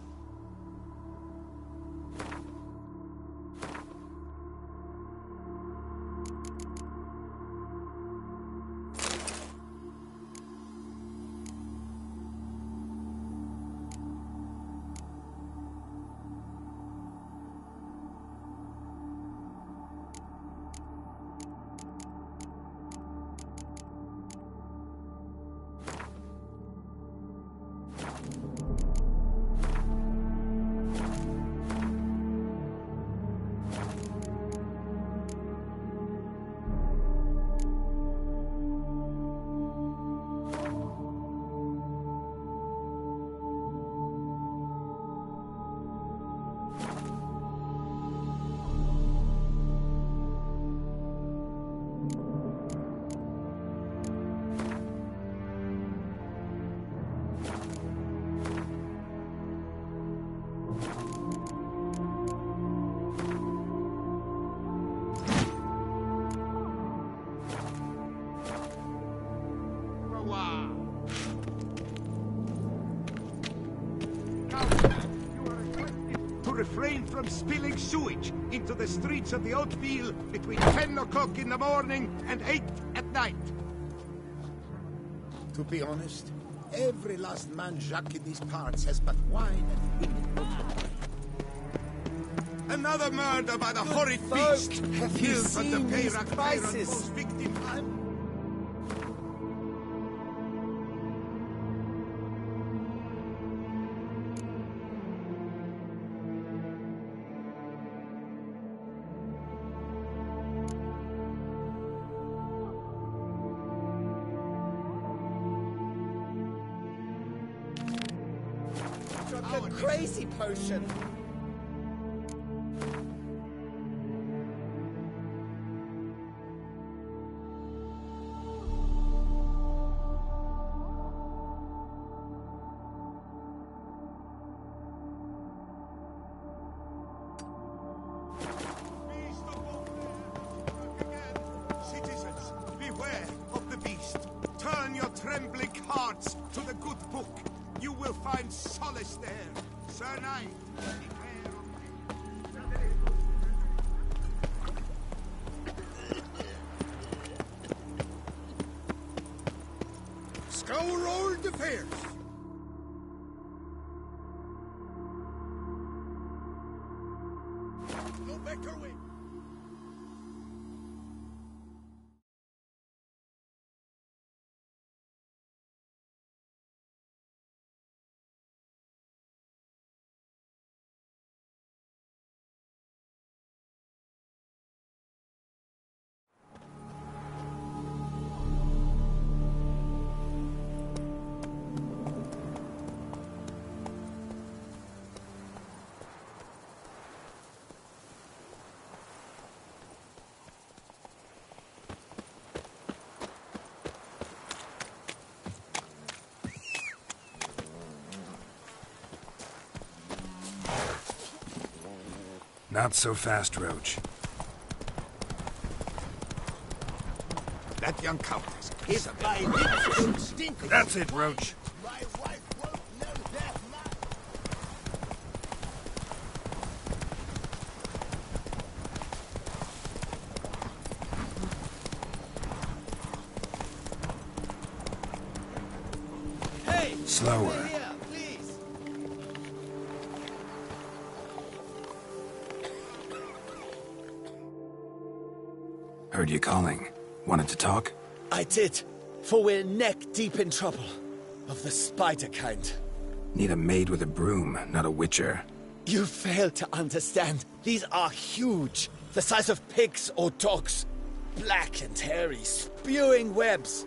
Refrain from spilling sewage into the streets of the Oatville between 10 o'clock in the morning and 8 at night. To be honest, every last man Jacques in these parts has but wine and women. Another murder by the horrid beast. Have you Killed seen the these Peyrac prices? Tyrant victim. The crazy potion. Citizens, beware of the beast. Turn your trembling hearts to the good book. You will find solace there. Sir Knight, scour old affairs. No better way. Not so fast, Roach. That young countess. If my lips don't stink. That's it, Roach. My wife won't know that much. Hey! Slower. Here, please. Heard you calling. Wanted to talk? I did, for we're neck deep in trouble. Of the spider kind. Need a maid with a broom, not a witcher. You fail to understand. These are huge. The size of pigs or dogs. Black and hairy, spewing webs.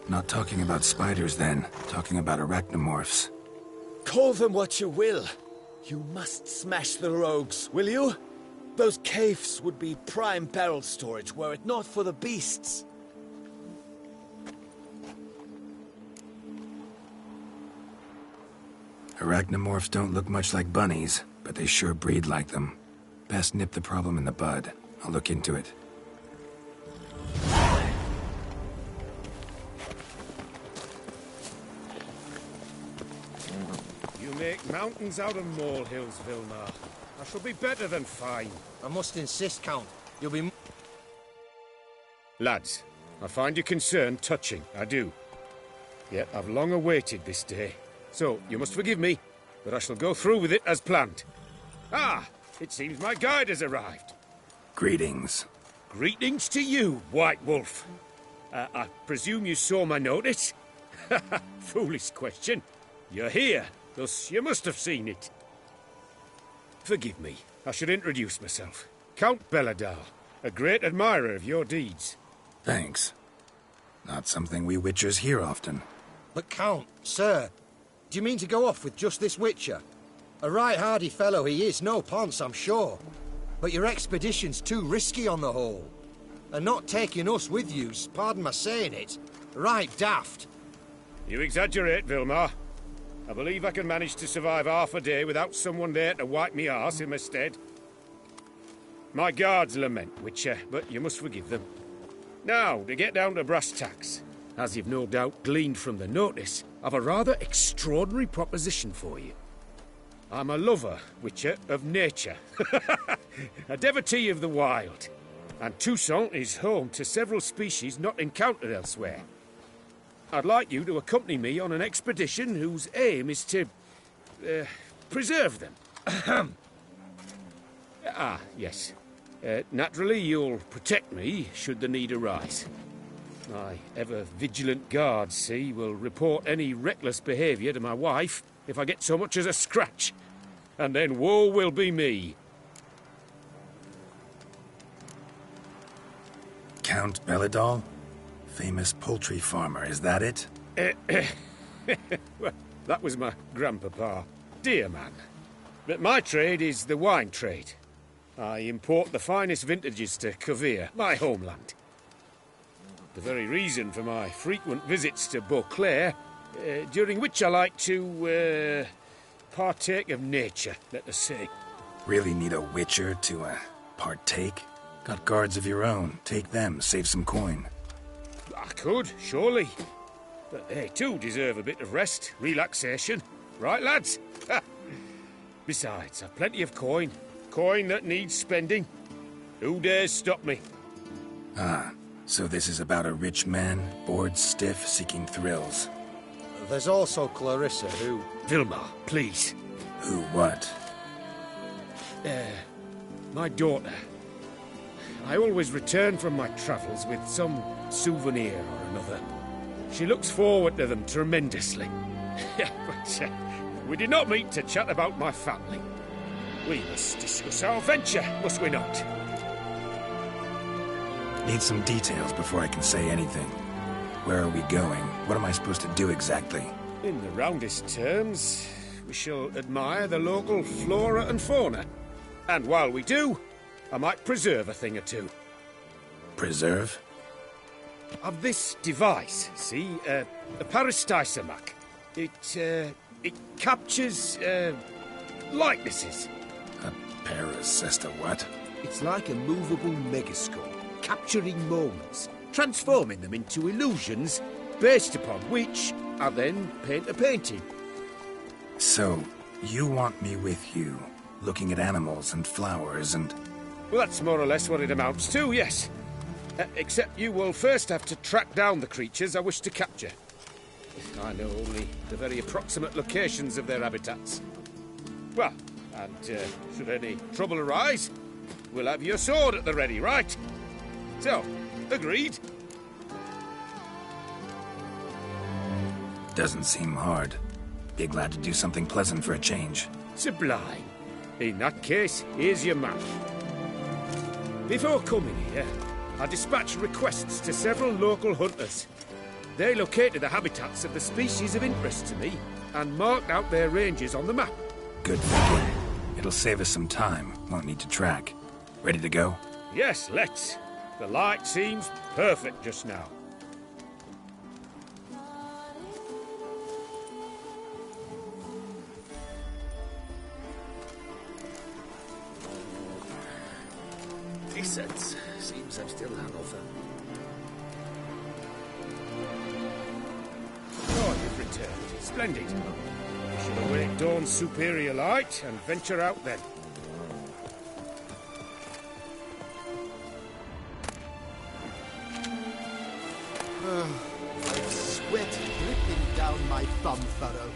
Not talking about spiders then. Talking about arachnomorphs. Call them what you will. You must smash the rogues, will you? Those caves would be prime barrel storage were it not for the beasts. Arachnomorphs don't look much like bunnies, but they sure breed like them. Best nip the problem in the bud. I'll look into it. You make mountains out of molehills, Vilmar. I shall be better than fine. I must insist, Count. You'll be... Lads, I find your concern touching, I do. Yet I've long awaited this day. So, you must forgive me, but I shall go through with it as planned. Ah, it seems my guide has arrived. Greetings. Greetings to you, White Wolf. I presume you saw my notice? Foolish question. You're here, thus you must have seen it. Forgive me, I should introduce myself. Count Belladal, a great admirer of your deeds. Thanks. Not something we witchers hear often. But Count, sir, do you mean to go off with just this witcher? A right hardy fellow he is, no ponce, I'm sure. But your expedition's too risky on the whole. And not taking us with you's, pardon my saying it, right daft. You exaggerate, Vilmar. I believe I can manage to survive half a day without someone there to wipe me arse in my stead. My guards lament, Witcher, but you must forgive them. Now, to get down to brass tacks. As you've no doubt gleaned from the notice, I've a rather extraordinary proposition for you. I'm a lover, Witcher, of nature. A devotee of the wild. And Toussaint is home to several species not encountered elsewhere. I'd like you to accompany me on an expedition whose aim is to... preserve them. Yes. Naturally, you'll protect me should the need arise. My ever-vigilant guards, see, will report any reckless behaviour to my wife if I get so much as a scratch. And then woe will be me. Count Belladal? Famous poultry farmer, is that it? Well, that was my grandpapa. Dear man. But my trade is the wine trade. I import the finest vintages to Cavere, my homeland. The very reason for my frequent visits to Beauclair, during which I like to, partake of nature, let us say. Really need a witcher to, partake? Got guards of your own. Take them, save some coin. I could, surely. But they too deserve a bit of rest, relaxation. Right, lads? Besides, I've plenty of coin. Coin that needs spending. Who dares stop me? Ah, so this is about a rich man, bored stiff, seeking thrills. There's also Clarissa, who... Vilmar, please. Who what? My daughter. I always return from my travels with some souvenir or another. She looks forward to them tremendously. But we did not meet to chat about my family. We must discuss our venture, must we not? Need some details before I can say anything. Where are we going? What am I supposed to do exactly? In the roundest terms, we shall admire the local flora and fauna. And while we do, I might preserve a thing or two. Preserve? Of this device, see, a peristysomac. It captures, likenesses. A Paracesta what? It's like a movable megascope, capturing moments, transforming them into illusions, based upon which I then paint a painting. So, you want me with you, looking at animals and flowers and... Well, that's more or less what it amounts to, yes. Except you will first have to track down the creatures I wish to capture. I know only the very approximate locations of their habitats. Well, and should any trouble arise, we'll have your sword at the ready, right? So, agreed? Doesn't seem hard. Be glad to do something pleasant for a change. Sublime. In that case, here's your map. Before coming here, I dispatched requests to several local hunters. They located the habitats of the species of interest to me and marked out their ranges on the map. Good thinking. It'll save us some time. Won't need to track. Ready to go? Yes, let's. The light seems perfect just now. Decent. Seems I'm still hungover. Oh, you've returned. Splendid. We shall await dawn's superior light and venture out then. Sweat dripping down my thumb furrow.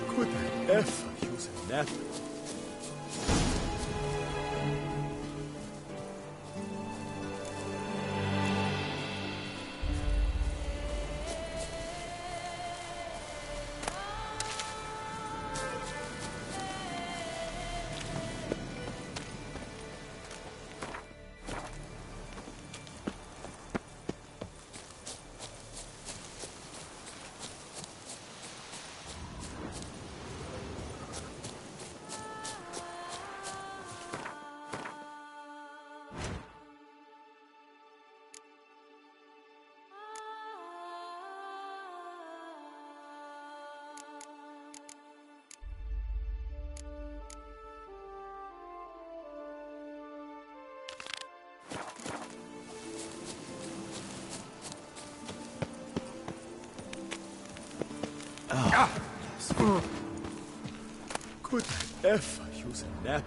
Could I ever use a nap? Could I ever use a nap?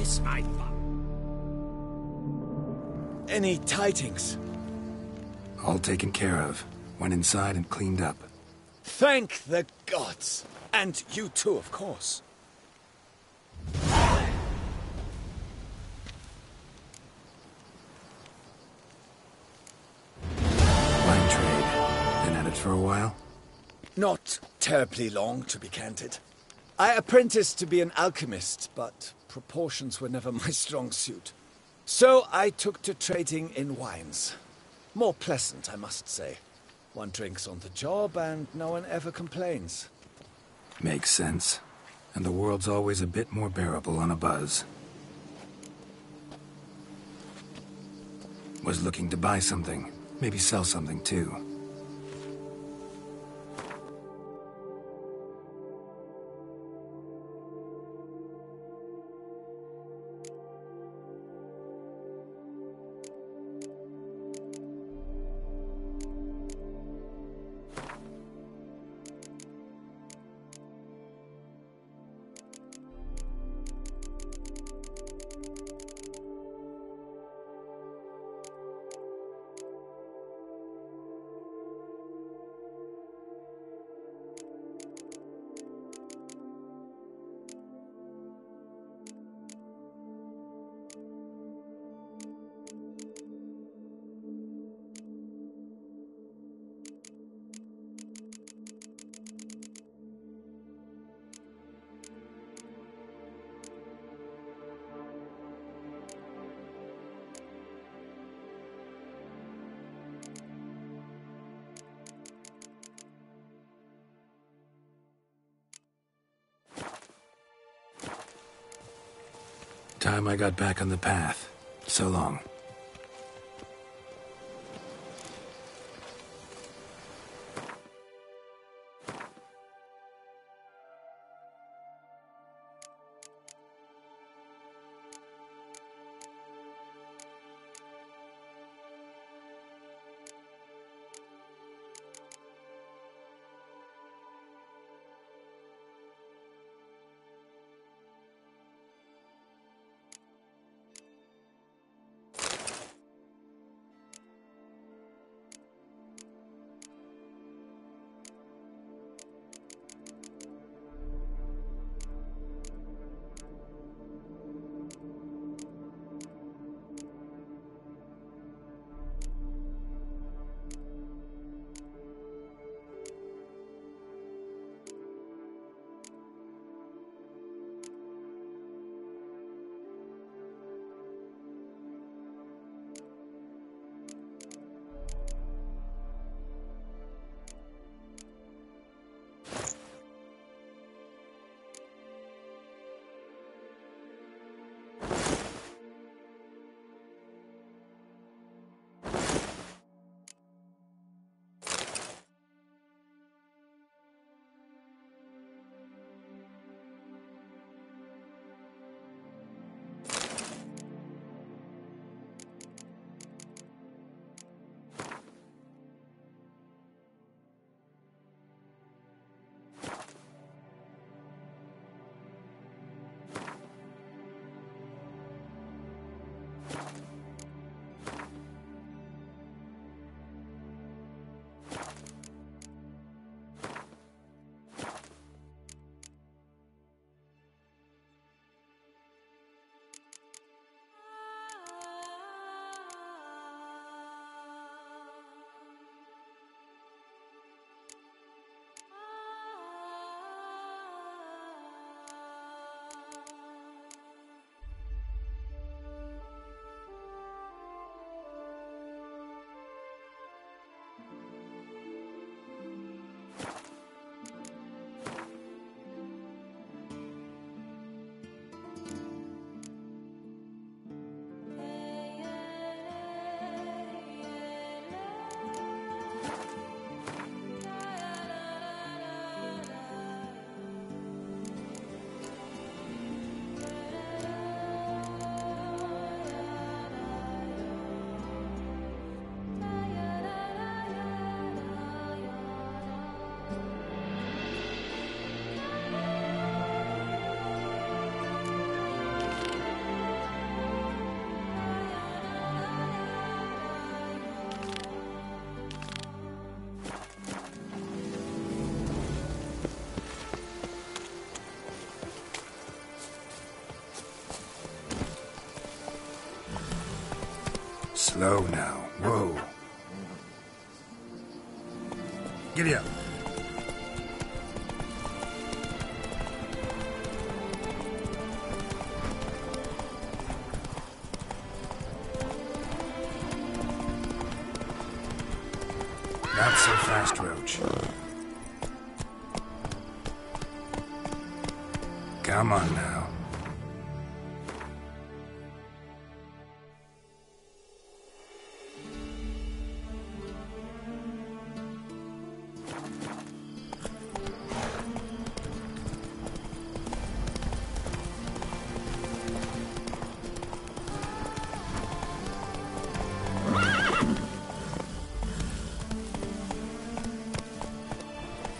Yes, my father. Any tidings? All taken care of. Went inside and cleaned up. Thank the gods! And you too, of course. Wine trade. Been at it for a while? Not terribly long, to be candid. I apprenticed to be an alchemist, but proportions were never my strong suit. So I took to trading in wines. More pleasant, I must say. One drinks on the job and no one ever complains. Makes sense. And the world's always a bit more bearable on a buzz. Was looking to buy something. Maybe sell something too. Time I got back on the path. So long. Slow now. Whoa. Giddy up. Not so fast, Roach. Come on now.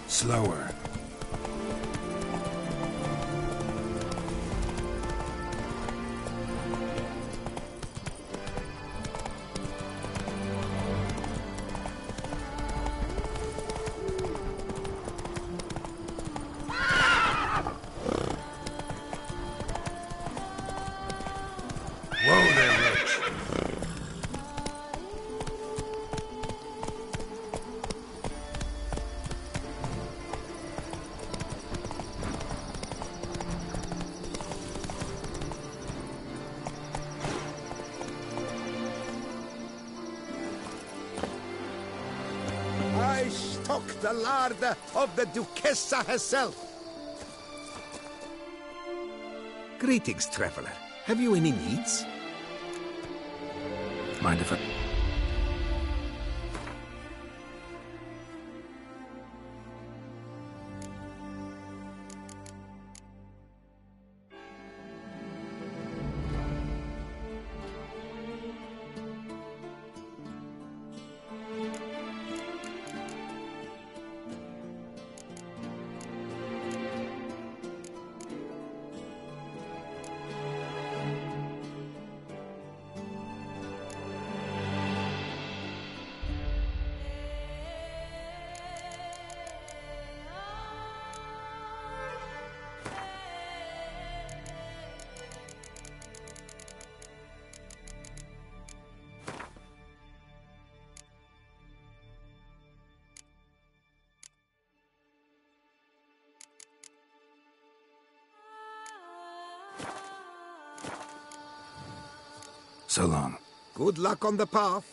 Slower. Whoa there, Roach. I stock the larder of the Duchessa herself. Greetings, traveler. Have you any needs? Mind if I... So long. Good luck on the path.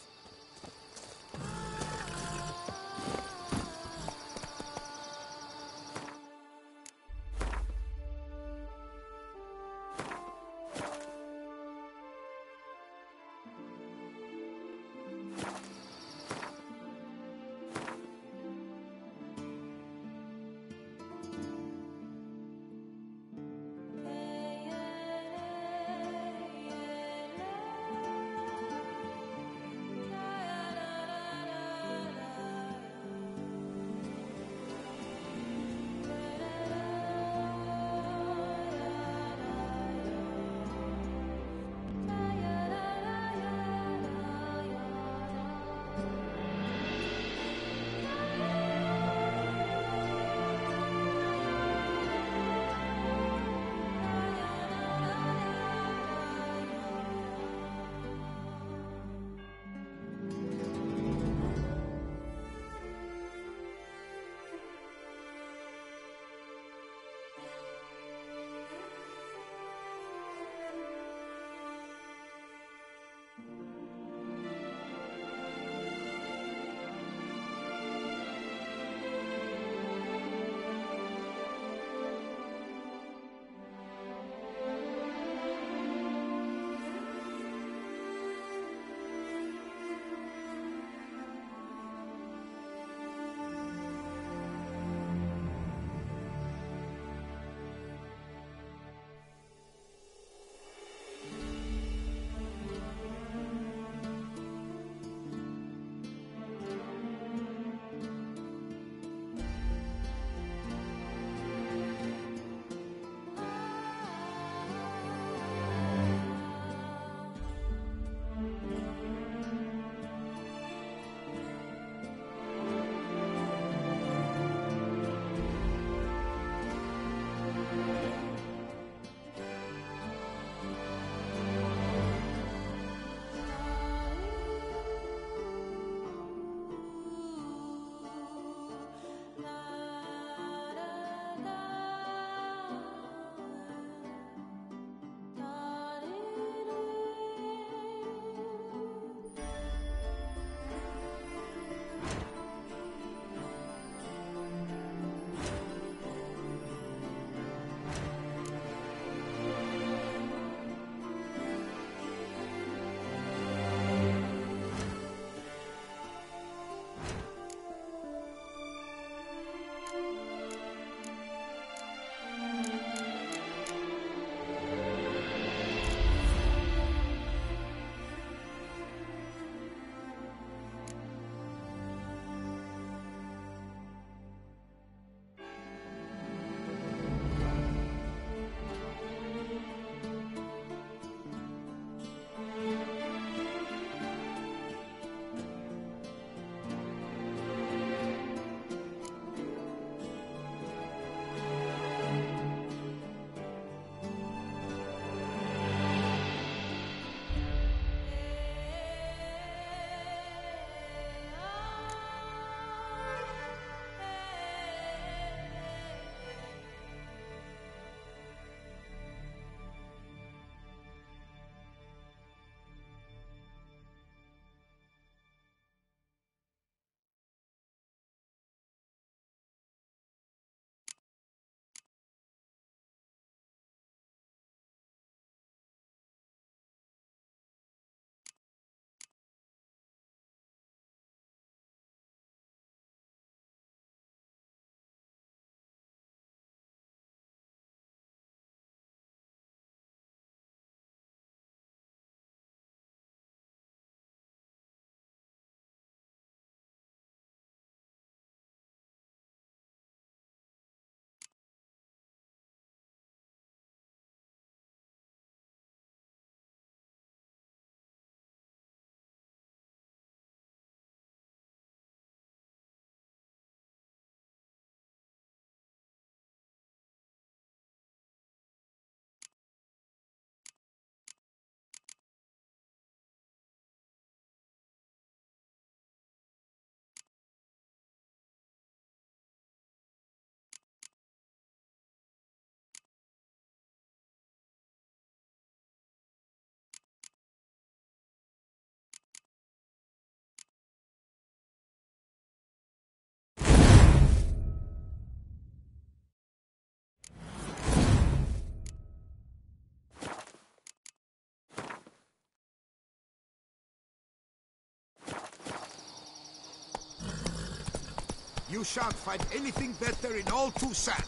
You shan't find anything better in all Toussaint.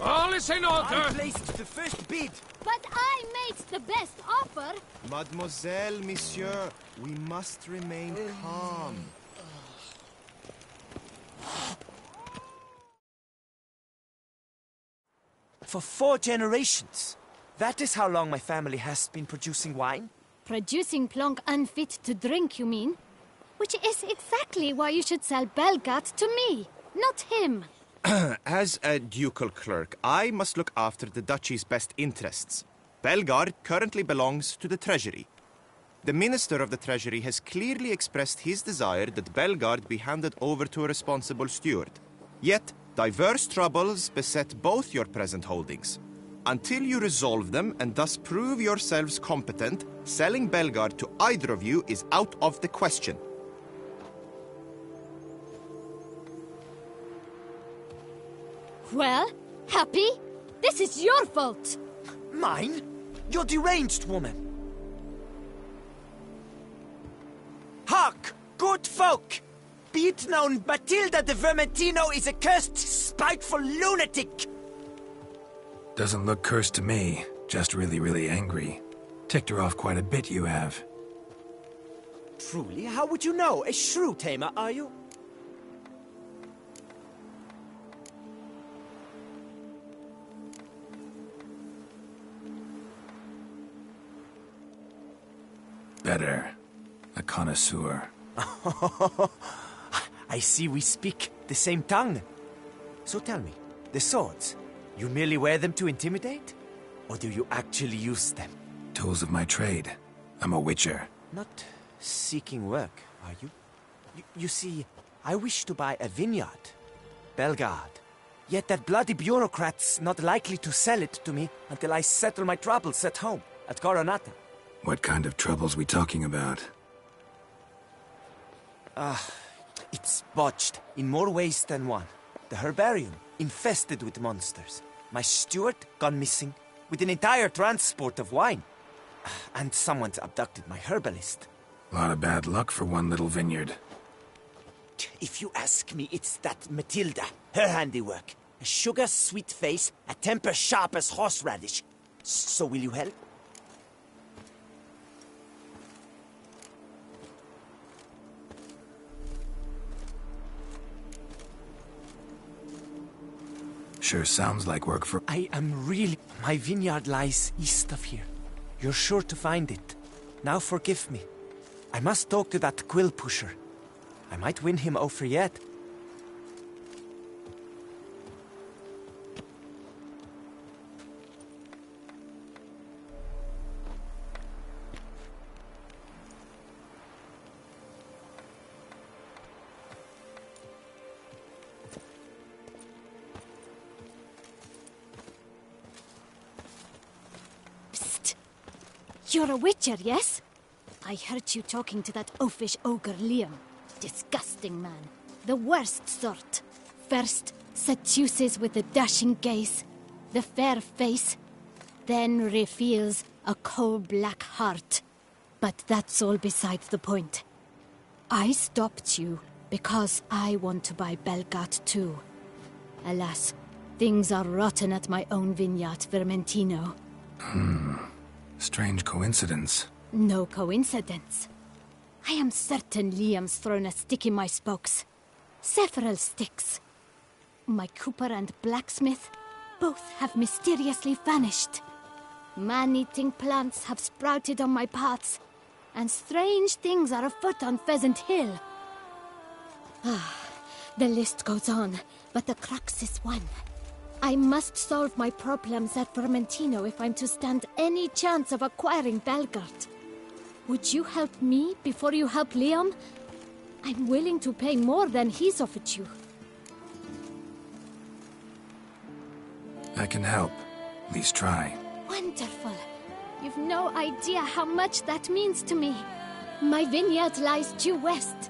All is in order! I placed the first bid! But I made the best offer! Mademoiselle, monsieur, we must remain calm. For 4 generations. That is how long my family has been producing wine? Producing plonk unfit to drink, you mean? Which is exactly why you should sell Belgard to me, not him. As a ducal clerk, I must look after the duchy's best interests. Belgard currently belongs to the treasury. The minister of the treasury has clearly expressed his desire that Belgard be handed over to a responsible steward. Yet, diverse troubles beset both your present holdings. Until you resolve them and thus prove yourselves competent, selling Belgard to either of you is out of the question. Well, happy? This is your fault! Mine? You're deranged, woman! Hark, good folk! Be it known, Matilda de Vermentino is a cursed, spiteful lunatic! Doesn't look cursed to me, just really, really angry. Ticked her off quite a bit, you have. Truly? How would you know? A shrew tamer, are you? Better. A connoisseur. I see we speak the same tongue. So tell me, the swords, you merely wear them to intimidate? Or do you actually use them? Tools of my trade. I'm a witcher. Not seeking work, are you? You see, I wish to buy a vineyard. Belgard. Yet that bloody bureaucrat's not likely to sell it to me until I settle my troubles at home, at Coronata. What kind of troubles we talking about? It's botched in more ways than one. The herbarium, infested with monsters. My steward, gone missing, with an entire transport of wine. And someone's abducted my herbalist. A lot of bad luck for one little vineyard. If you ask me, it's that Matilda, her handiwork. A sugar-sweet face, a temper sharp as horseradish. So will you help? Sure sounds like work for... I am really... My vineyard lies east of here. You're sure to find it. Now forgive me. I must talk to that quill pusher. I might win him over yet. You're a witcher, yes? I heard you talking to that oafish ogre Liam. Disgusting man. The worst sort. First, seduces with the dashing gaze, the fair face, then reveals a coal-black heart. But that's all beside the point. I stopped you because I want to buy Belgard too. Alas, things are rotten at my own vineyard, Vermentino. Strange coincidence. No coincidence. I am certain Liam's thrown a stick in my spokes. Several sticks. My cooper and blacksmith both have mysteriously vanished. Man-eating plants have sprouted on my paths, and strange things are afoot on Pheasant Hill. The list goes on, but the crux is one. I must solve my problems at Vermentino if I'm to stand any chance of acquiring Belgard. Would you help me before you help Liam? I'm willing to pay more than he's offered you. I can help. At least try. Wonderful. You've no idea how much that means to me. My vineyard lies due west.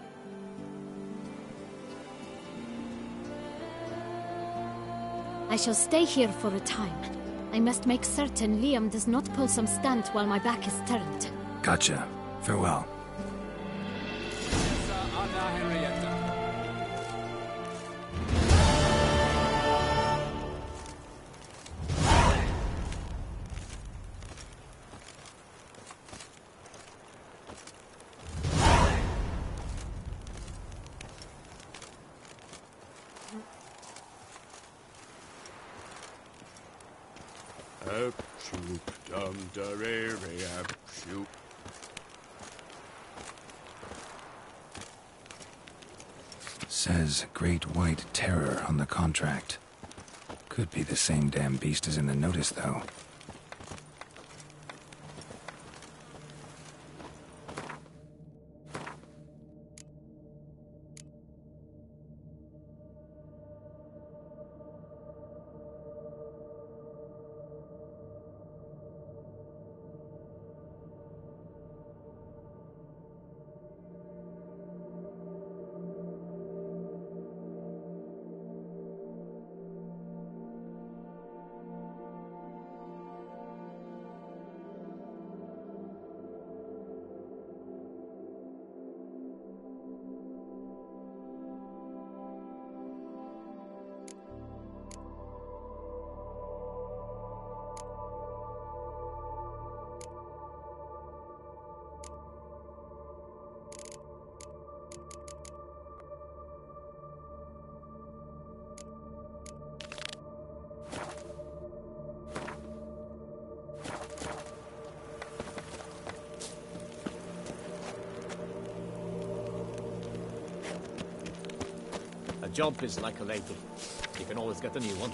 I shall stay here for a time. I must make certain Liam does not pull some stunt while my back is turned. Gotcha. Farewell. Says Great White Terror on the contract. Could be the same damn beast as in the notice, though. A job is like a ladle. You can always get a new one.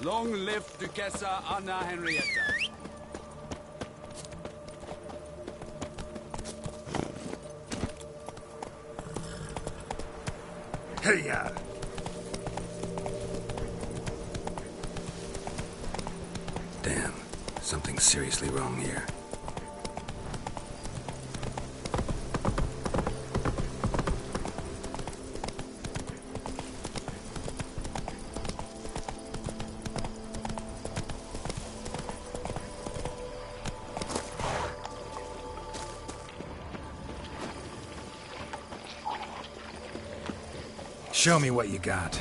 Long live Duchessa Anna Henrietta. Hey-ya! Damn, something's seriously wrong here. Show me what you got.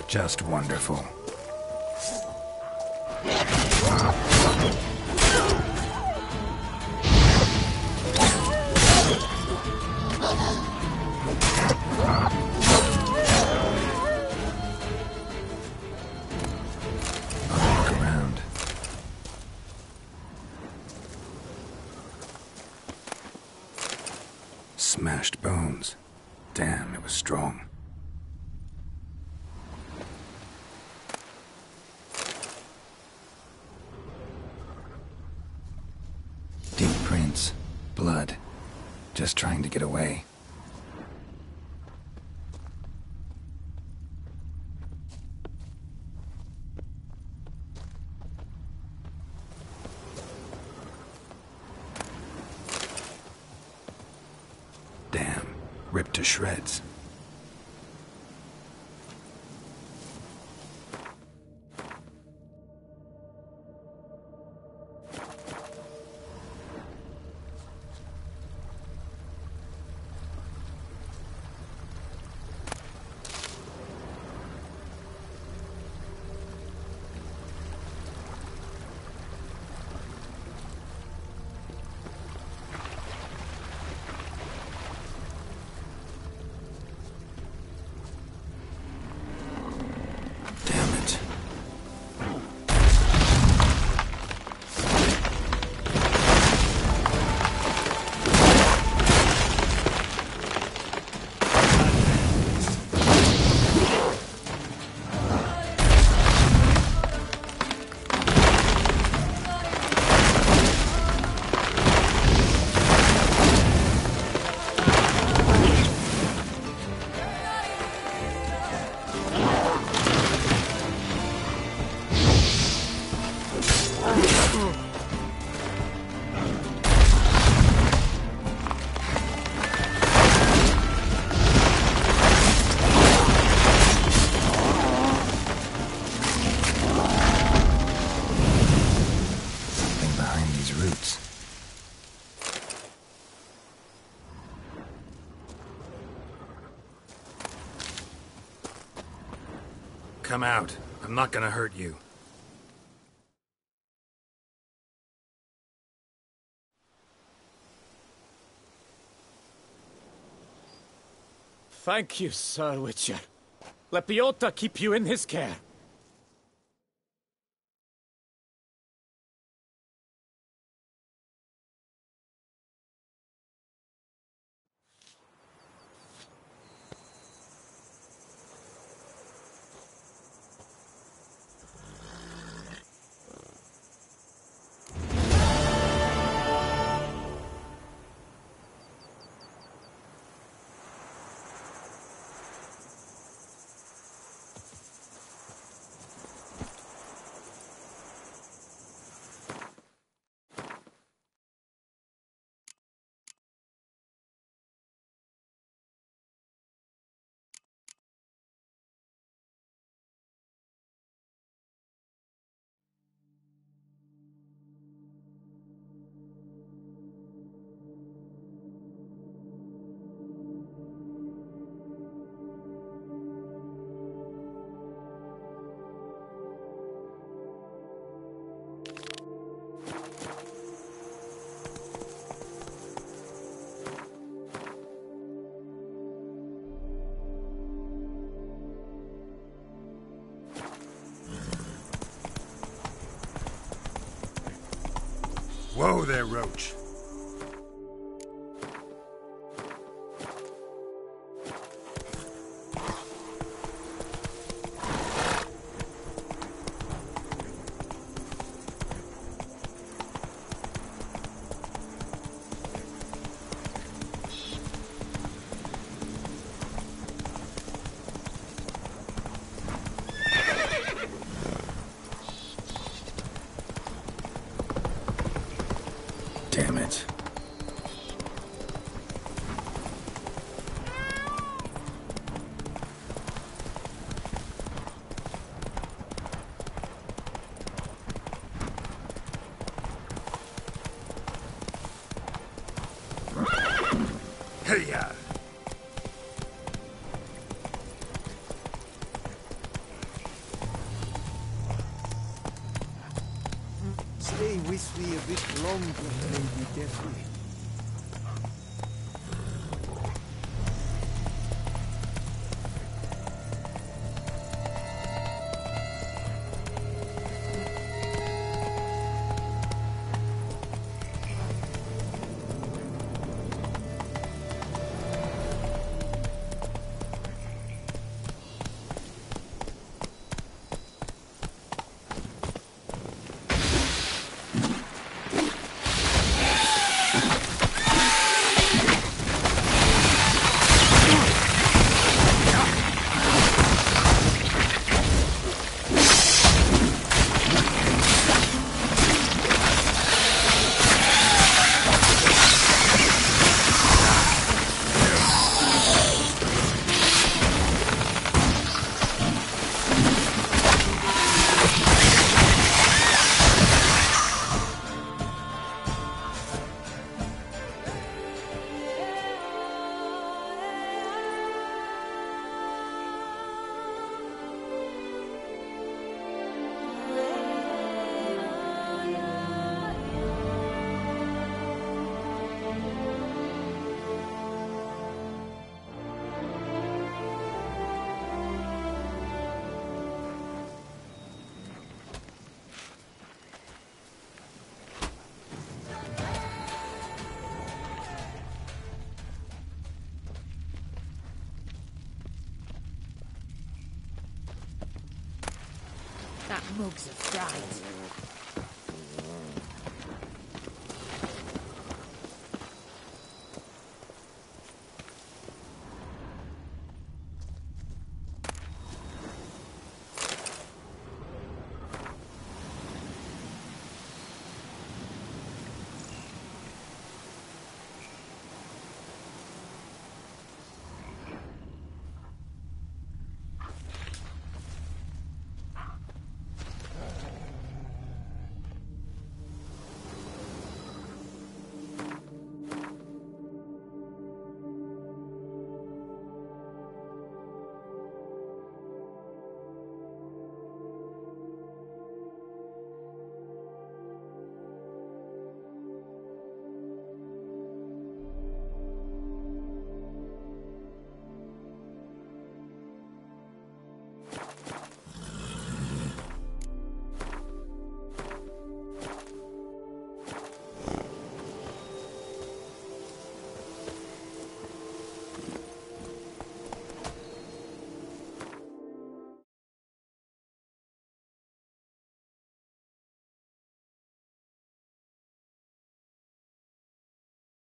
Just wonderful. Smashed bones. Damn, it was strong. Deep prints. Blood. Just trying to get away. Damn, ripped to shreds. Come out. I'm not gonna hurt you. Thank you, Sir Witcher. Let Biota keep you in his care. Whoa there, Roach. Damn it. Hey-ya! bit longer, Lady Deathly. That mug's a fright.